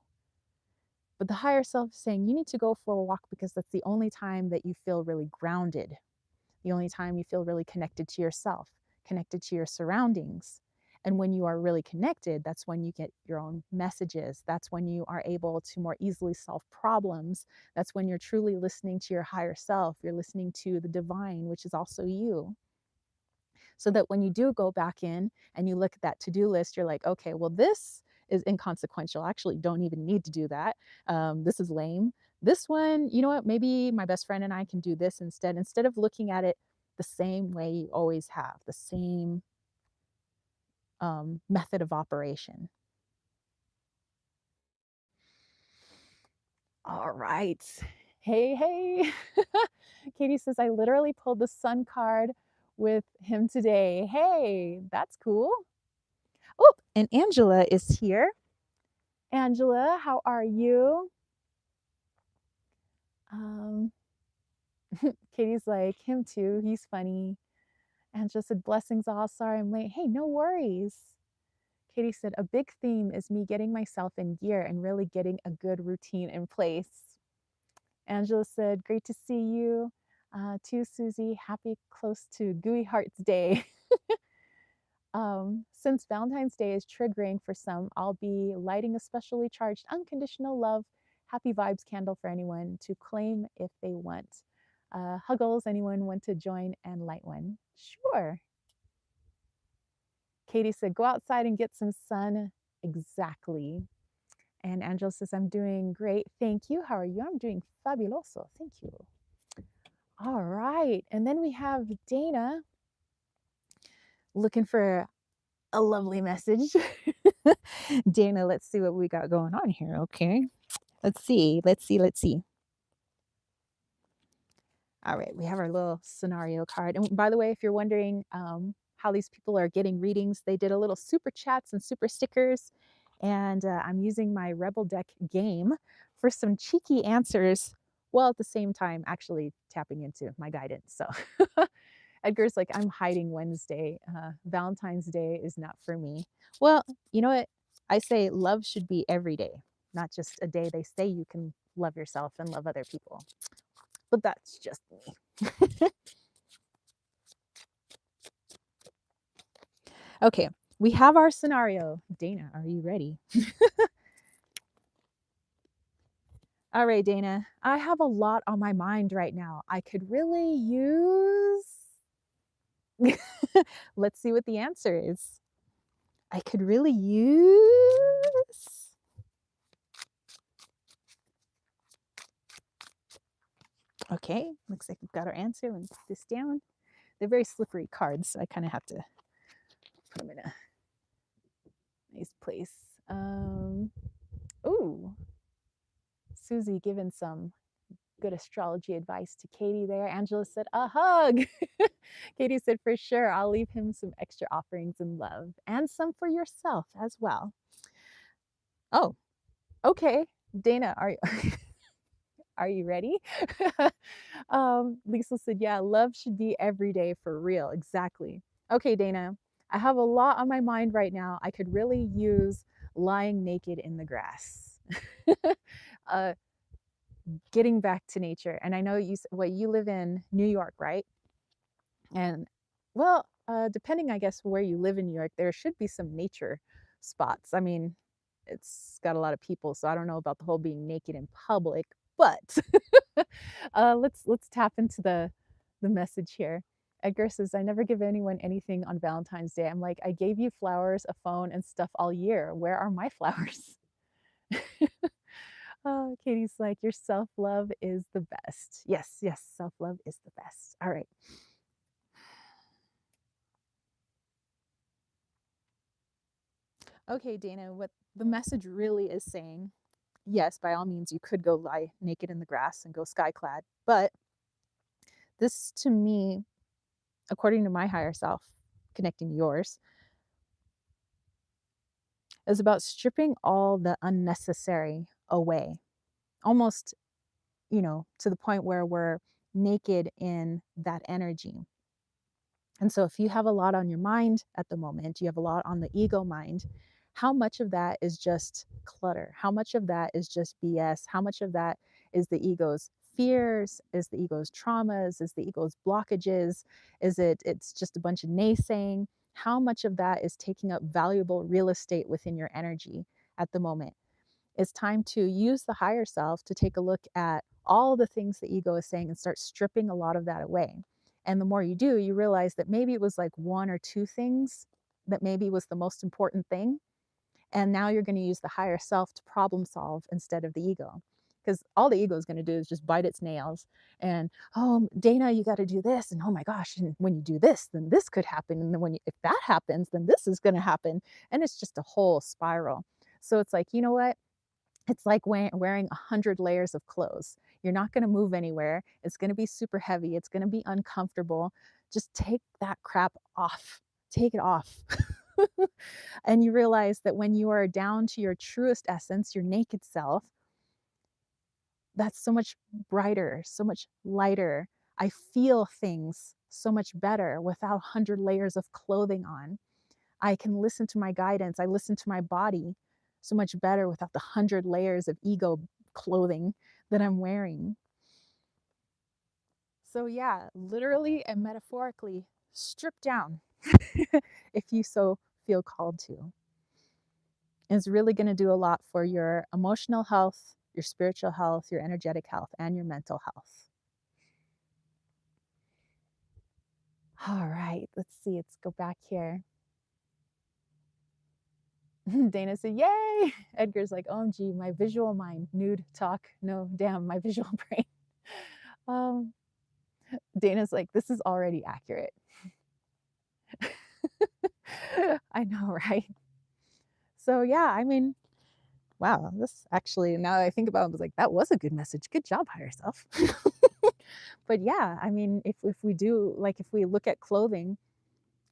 But the higher self is saying, you need to go for a walk because that's the only time that you feel really grounded, the only time you feel really connected to yourself, connected to your surroundings. And when you are really connected, that's when you get your own messages. That's when you are able to more easily solve problems. That's when you're truly listening to your higher self. You're listening to the divine, which is also you. So that when you do go back in and you look at that to-do list, you're like, okay, well, this is inconsequential. I actually don't even need to do that. This is lame. This one, you know what? Maybe my best friend and I can do this instead of looking at it the same way you always have, the same method of operation. All right. Hey. Katie says, I literally pulled the sun card with him today. Hey, that's cool. Oh, and Angela is here. Angela, how are you? Katie's like, him too. He's funny. Angela said, blessings all. Sorry I'm late. Hey, no worries. Katie said, a big theme is me getting myself in gear and really getting a good routine in place. Angela said, great to see you. Too, Susie. Happy close to Gooey Hearts Day. Since Valentine's Day is triggering for some, I'll be lighting a specially charged unconditional love, happy vibes candle for anyone to claim if they want. Huggles, anyone want to join and light one? Sure. Katie said, go outside and get some sun. Exactly. And Angela says, I'm doing great. Thank you. How are you? I'm doing fabuloso. Thank you. All right. And then we have Dana looking for a lovely message. Dana, let's see what we got going on here. Okay. Let's see. All right. We have our little scenario card. And by the way, if you're wondering how these people are getting readings, they did a little super chats and super stickers. And I'm using my Rebel Deck game for some cheeky answers, while at the same time actually tapping into my guidance. So Edgar's like, I'm hiding Wednesday. Valentine's Day is not for me. Well, you know what? I say love should be every day, not just a day they say you can love yourself and love other people. But that's just me. Okay, we have our scenario. Dana, are you ready? All right, Dana, I have a lot on my mind right now. I could really use. Let's see what the answer is. I could really use. Okay, looks like we've got our answer. Let me put this down. They're very slippery cards, so I kind of have to put them in a nice place. Ooh, Susie giving some good astrology advice to Katie there. Angela said, a hug. Katie said, for sure, I'll leave him some extra offerings and love and some for yourself as well. Oh, okay. Dana, are you ready? Lisa said, yeah, love should be every day for real. Exactly. Okay, Dana, I have a lot on my mind right now. I could really use lying naked in the grass. uh, Getting back to nature. And I know you live in New York, right? And well, depending, I guess, where you live in New York, there should be some nature spots. I mean, it's got a lot of people, so I don't know about the whole being naked in public, but let's tap into the message here. Edgar says, I never give anyone anything on Valentine's Day. I'm like, I gave you flowers, a phone, and stuff all year. Where are my flowers? Oh, Katie's like, your self love is the best. Yes, yes, self love is the best. All right. Okay, Dana, what the message really is saying, yes, by all means, you could go lie naked in the grass and go skyclad. But this to me, according to my higher self, connecting yours, is about stripping all the unnecessary away. Almost, to the point where we're naked in that energy. And so, if you have a lot on your mind at the moment, you have a lot on the ego mind, how much of that is just clutter? How much of that is just BS? How much of that is the ego's fears? Is the ego's traumas? Is the ego's blockages? It's just a bunch of naysaying? How much of that is taking up valuable real estate within your energy at the moment? It's time to use the higher self to take a look at all the things the ego is saying and start stripping a lot of that away. And the more you do, you realize that maybe it was like one or two things that maybe was the most important thing. And now you're going to use the higher self to problem solve instead of the ego. Because all the ego is going to do is just bite its nails and, oh, Dana, you got to do this. And oh my gosh, and when you do this, then this could happen. And then if that happens, then this is going to happen. And it's just a whole spiral. So it's like, you know what? It's like wearing 100 layers of clothes. You're not going to move anywhere. It's going to be super heavy. It's going to be uncomfortable. Just take that crap off. Take it off. And you realize that when you are down to your truest essence, your naked self, that's so much brighter, so much lighter. I feel things so much better without 100 layers of clothing on. I can listen to my guidance. I listen to my body so much better without the 100 layers of ego clothing that I'm wearing. So, yeah, literally and metaphorically, strip down if you so feel called to. It's really going to do a lot for your emotional health, your spiritual health, your energetic health, and your mental health. All right, let's see. Let's go back here. Dana said, yay! Edgar's like, OMG, my visual mind, nude talk. No, damn, my visual brain. Um, Dana's like, this is already accurate. I know, right? So, yeah, I mean, wow, this actually, now that I think about it, I was like, that was a good message. Good job, higher self. But yeah, I mean, if we do, like, if we look at clothing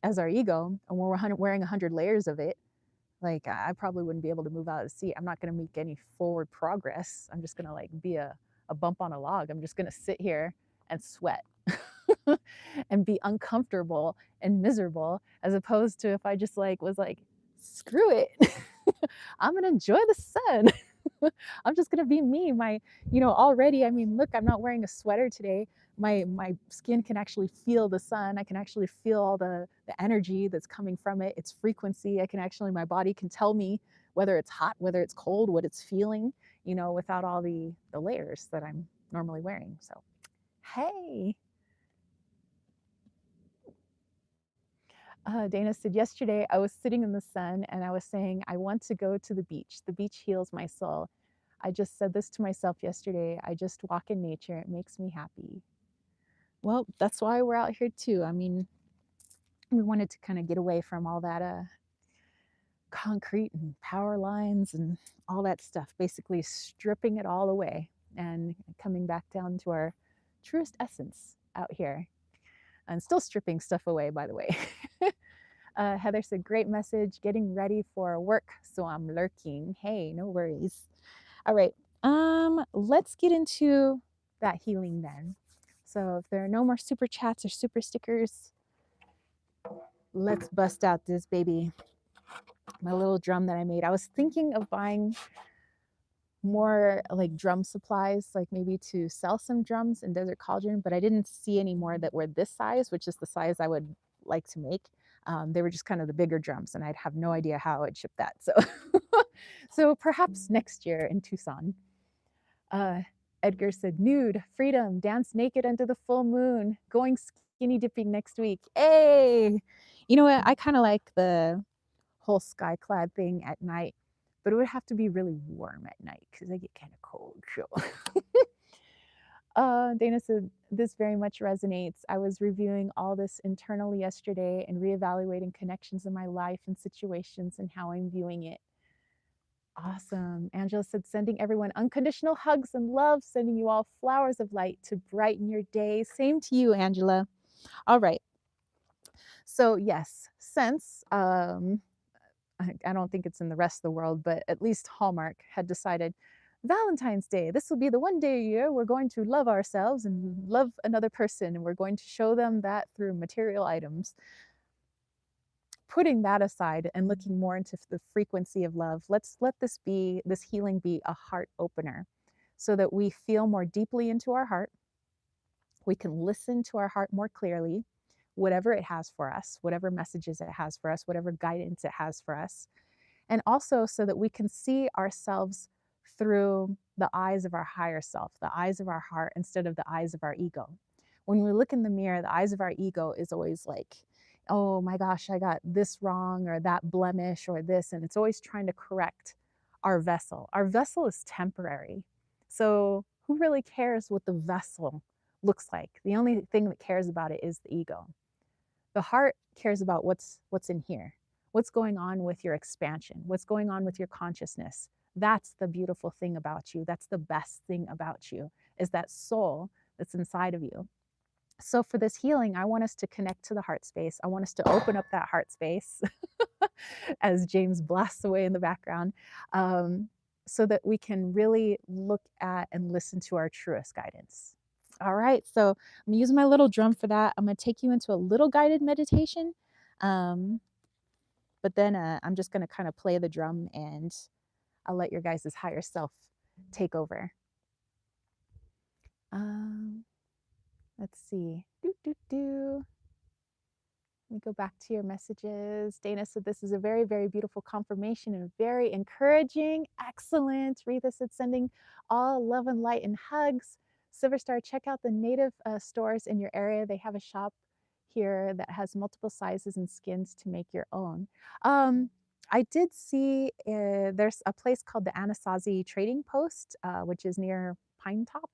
as our ego and we're wearing 100 layers of it, Like I probably wouldn't be able to move out of the seat. I'm not going to make any forward progress. I'm just going to like be a bump on a log. I'm just going to sit here and sweat and be uncomfortable and miserable, as opposed to if I just like was like, screw it. I'm going to enjoy the sun. I'm just gonna be me. Already, I mean, look, I'm not wearing a sweater today. My skin can actually feel the sun. I can actually feel all the energy that's coming from it, its frequency. My body can tell me whether it's hot, whether it's cold, what it's feeling, without all the layers that I'm normally wearing. So, hey. Dana said, yesterday I was sitting in the sun and I was saying, I want to go to the beach. The beach heals my soul. I just said this to myself yesterday. I just walk in nature. It makes me happy. Well, that's why we're out here too. I mean, we wanted to kind of get away from all that concrete and power lines and all that stuff, basically stripping it all away and coming back down to our truest essence out here. And still stripping stuff away, by the way. Heather said, great message, getting ready for work, so I'm lurking. Hey, no worries. All right, let's get into that healing then. So if there are no more super chats or super stickers, let's bust out this baby, my little drum that I made. I was thinking of buying more like drum supplies, like maybe to sell some drums in Desert Cauldron, but I didn't see any more that were this size, which is the size I would like to make. They were just kind of the bigger drums, and I'd have no idea how I'd ship that. So, so perhaps next year in Tucson. Edgar said, nude, freedom, dance naked under the full moon, going skinny dipping next week. Hey, you know what? I kind of like the whole sky clad thing at night, but it would have to be really warm at night because I get kind of cold. So. Dana said, this very much resonates. I was reviewing all this internally yesterday and reevaluating connections in my life and situations and how I'm viewing it. Awesome. Angela said, sending everyone unconditional hugs and love, sending you all flowers of light to brighten your day. Same to you, Angela. All right. So yes, since I don't think it's in the rest of the world, but at least Hallmark had decided Valentine's Day, this will be the one day a year we're going to love ourselves and love another person, and we're going to show them that through material items. Putting that aside and looking more into the frequency of love, let's let this healing be a heart opener so that we feel more deeply into our heart. We can listen to our heart more clearly, whatever it has for us, whatever messages it has for us, whatever guidance it has for us. And also so that we can see ourselves through the eyes of our higher self, the eyes of our heart, instead of the eyes of our ego. When we look in the mirror, the eyes of our ego is always like, oh my gosh, I got this wrong or that blemish or this. And it's always trying to correct our vessel. Our vessel is temporary. So who really cares what the vessel looks like? The only thing that cares about it is the ego. The heart cares about what's in here. What's going on with your expansion? What's going on with your consciousness? That's the beautiful thing about you. That's the best thing about you, is that soul that's inside of you. So for this healing, I want us to connect to the heart space. I want us to open up that heart space as James blasts away in the background, so that we can really look at and listen to our truest guidance. All right, so I'm gonna use my little drum for that. I'm gonna take you into a little guided meditation. But then I'm just gonna kind of play the drum and I'll let your guys' higher self take over. Let's see. Let me go back to your messages. Dana said, this is a very, very beautiful confirmation and very encouraging. Excellent. Retha said, sending all love and light and hugs. Silverstar, check out the native stores in your area. They have a shop here that has multiple sizes and skins to make your own. I did see there's a place called the Anasazi Trading Post, which is near Pine Top.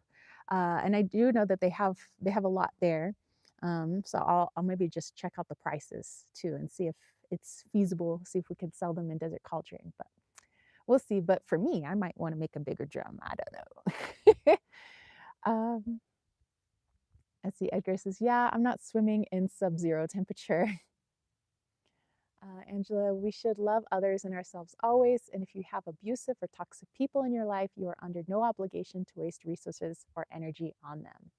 And I do know that they have a lot there. So I'll maybe just check out the prices too and see if it's feasible, see if we can sell them in Desert Cauldron, but we'll see. But for me, I might want to make a bigger drum. I don't know. Let's see, Edgar says, yeah, I'm not swimming in sub-zero temperature. Angela, we should love others and ourselves always. And if you have abusive or toxic people in your life, you are under no obligation to waste resources or energy on them.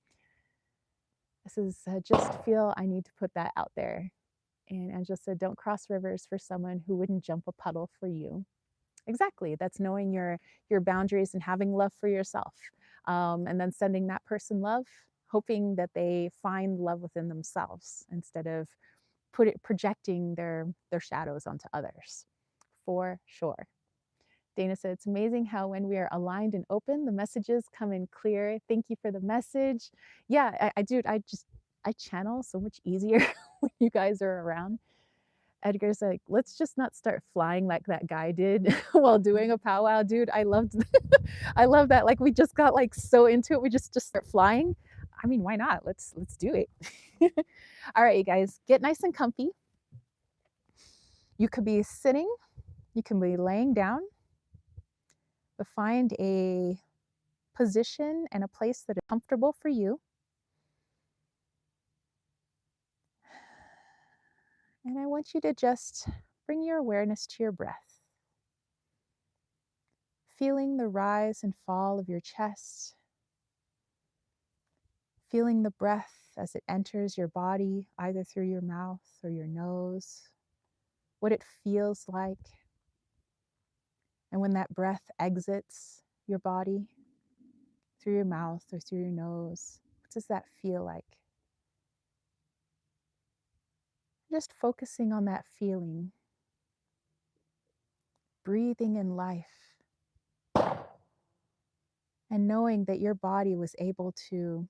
This is just feel I need to put that out there. And Angela said, don't cross rivers for someone who wouldn't jump a puddle for you. Exactly. That's knowing your boundaries and having love for yourself. And then sending that person love, hoping that they find love within themselves instead of projecting their shadows onto others. For sure. Dana said, it's amazing how when we are aligned and open, the messages come in clear. Thank you for the message. Yeah, I do. I channel so much easier when you guys are around. Edgar's like, let's just not start flying like that guy did while doing a powwow, dude. I loved, I love that. Like we just got like so into it, we just start flying. I mean, why not? Let's do it. All right, you guys, get nice and comfy. You could be sitting, you can be laying down, but find a position and a place that is comfortable for you. And I want you to just bring your awareness to your breath, feeling the rise and fall of your chest, feeling the breath as it enters your body, either through your mouth or your nose, what it feels like. And when that breath exits your body through your mouth or through your nose, what does that feel like? Just focusing on that feeling, breathing in life, and knowing that your body was able to,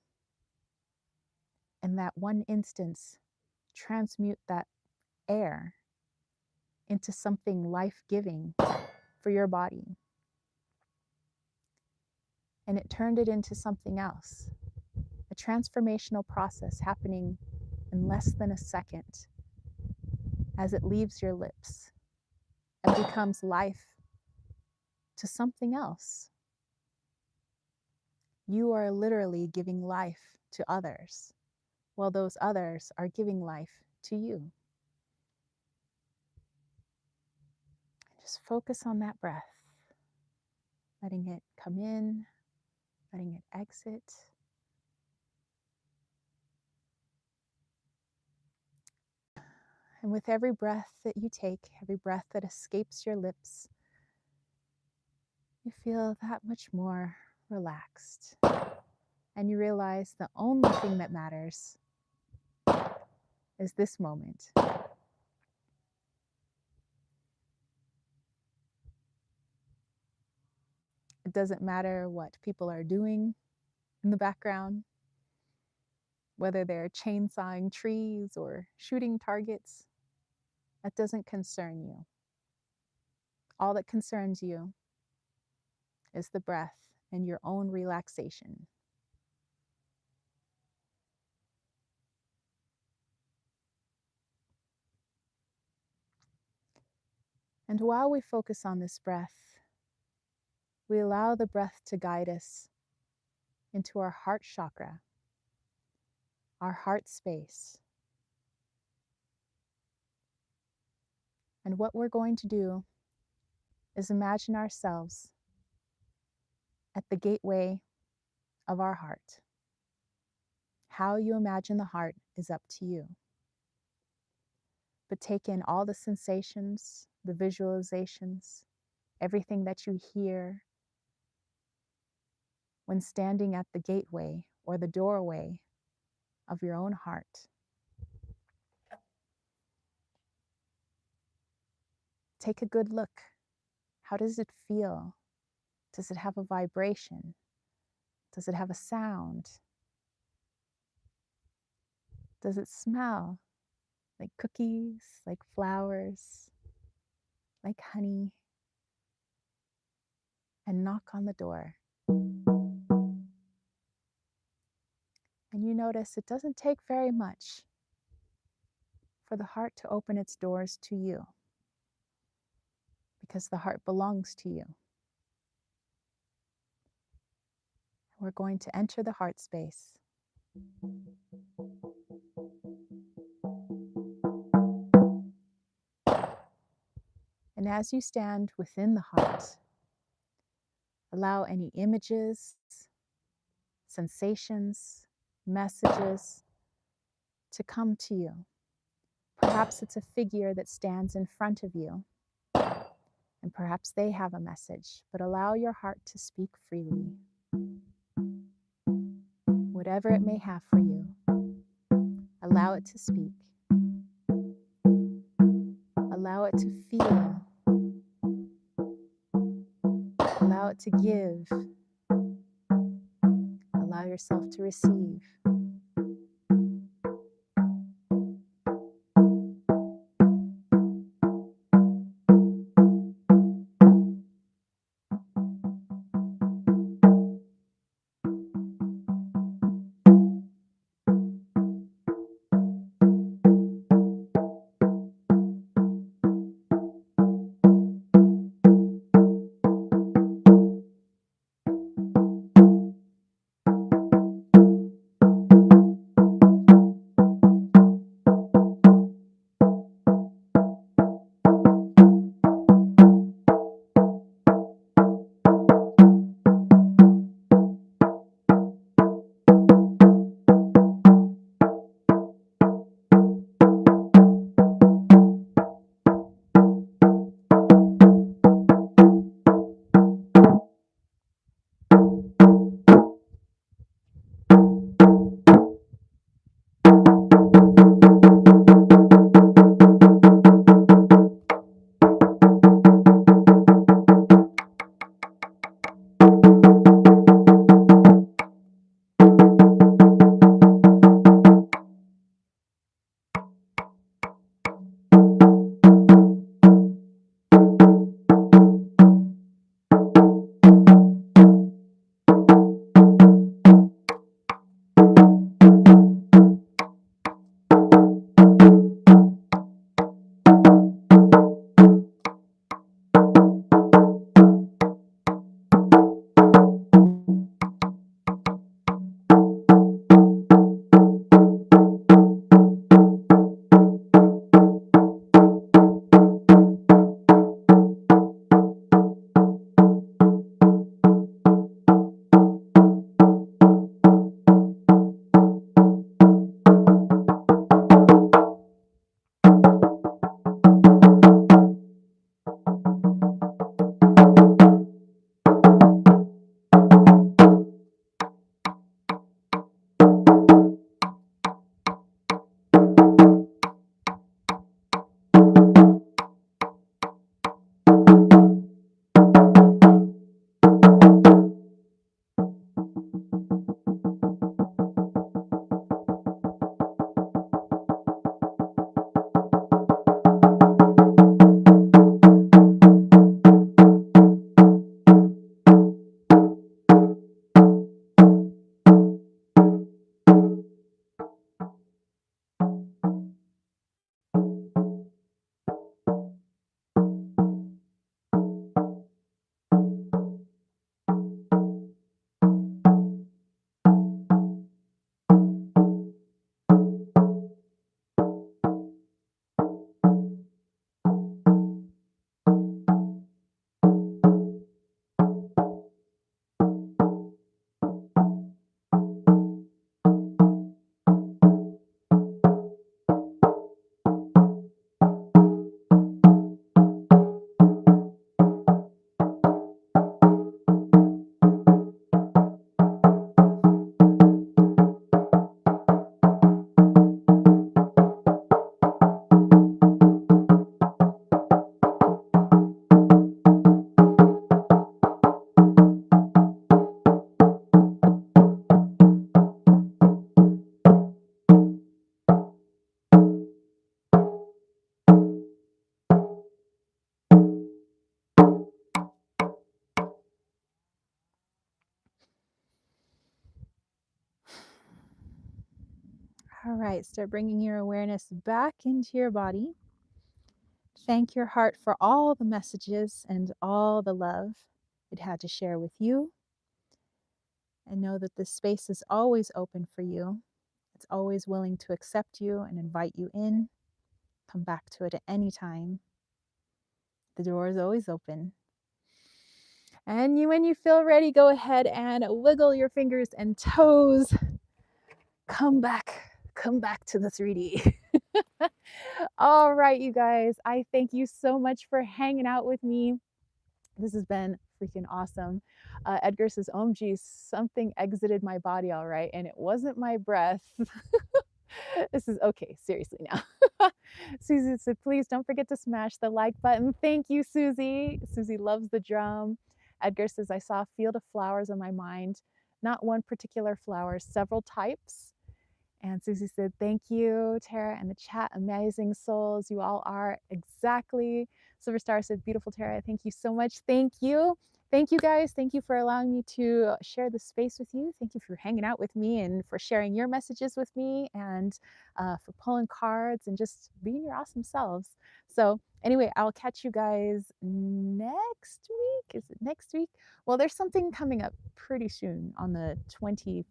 in that one instance, transmute that air into something life-giving for your body. And it turned it into something else, a transformational process happening in less than a second as it leaves your lips and becomes life to something else. You are literally giving life to others, while those others are giving life to you. Just focus on that breath, letting it come in, letting it exit. And with every breath that you take, every breath that escapes your lips, you feel that much more relaxed. And you realize the only thing that matters is this moment. It doesn't matter what people are doing in the background, whether they're chainsawing trees or shooting targets. That doesn't concern you. All that concerns you is the breath and your own relaxation. And while we focus on this breath, we allow the breath to guide us into our heart chakra, our heart space. And what we're going to do is imagine ourselves at the gateway of our heart. How you imagine the heart is up to you. But take in all the sensations, the visualizations, everything that you hear when standing at the gateway or the doorway of your own heart. Take a good look. How does it feel? Does it have a vibration? Does it have a sound? Does it smell like cookies, like flowers, like honey? And knock on the door. And you notice it doesn't take very much for the heart to open its doors to you, because the heart belongs to you. We're going to enter the heart space. And as you stand within the heart, allow any images, sensations, messages to come to you. Perhaps it's a figure that stands in front of you, and perhaps they have a message, but allow your heart to speak freely. Whatever it may have for you, allow it to speak. Allow it to feel. Allow it to give. Allow yourself to receive. All right, start bringing your awareness back into your body. Thank your heart for all the messages and all the love it had to share with you. And know that this space is always open for you. It's always willing to accept you and invite you in. Come back to it at any time. The door is always open. And when you feel ready, go ahead and wiggle your fingers and toes. Come back to the 3D. All right, you guys, I thank you so much for hanging out with me. This has been freaking awesome. Edgar says, OMG, something exited my body, all right, and it wasn't my breath. This is okay, seriously now. Susie said, please don't forget to smash the like button. Thank you, Susie. Susie loves the drum. Edgar says, I saw a field of flowers in my mind, not one particular flower, several types. And Susie said, thank you, Tara, and the chat, amazing souls. You all are exactly. Silverstar said, beautiful, Tara. Thank you so much. Thank you. Thank you, guys. Thank you for allowing me to share the space with you. Thank you for hanging out with me and for sharing your messages with me and for pulling cards and just being your awesome selves. So anyway, I'll catch you guys next week. Is it next week? Well, there's something coming up pretty soon on the 24th.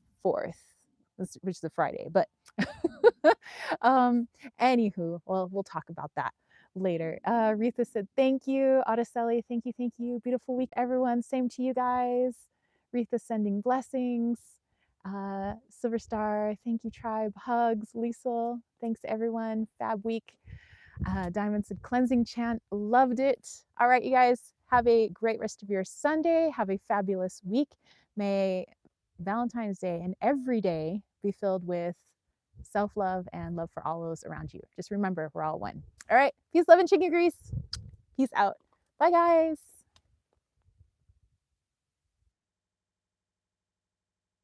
Which is a Friday, but anywho, well, we'll talk about that later. Retha said, thank you. Otticelli, thank you, thank you. Beautiful week, everyone. Same to you guys. Retha sending blessings. Silver Star, thank you, tribe. Hugs. Liesel, thanks everyone. Fab week. Diamond said, cleansing chant, loved it. All right, you guys, have a great rest of your Sunday. Have a fabulous week. May Valentine's Day and every day be filled with self-love and love for all those around you. Just remember, we're all one. All right, peace, love, and chicken grease. Peace out. Bye, guys.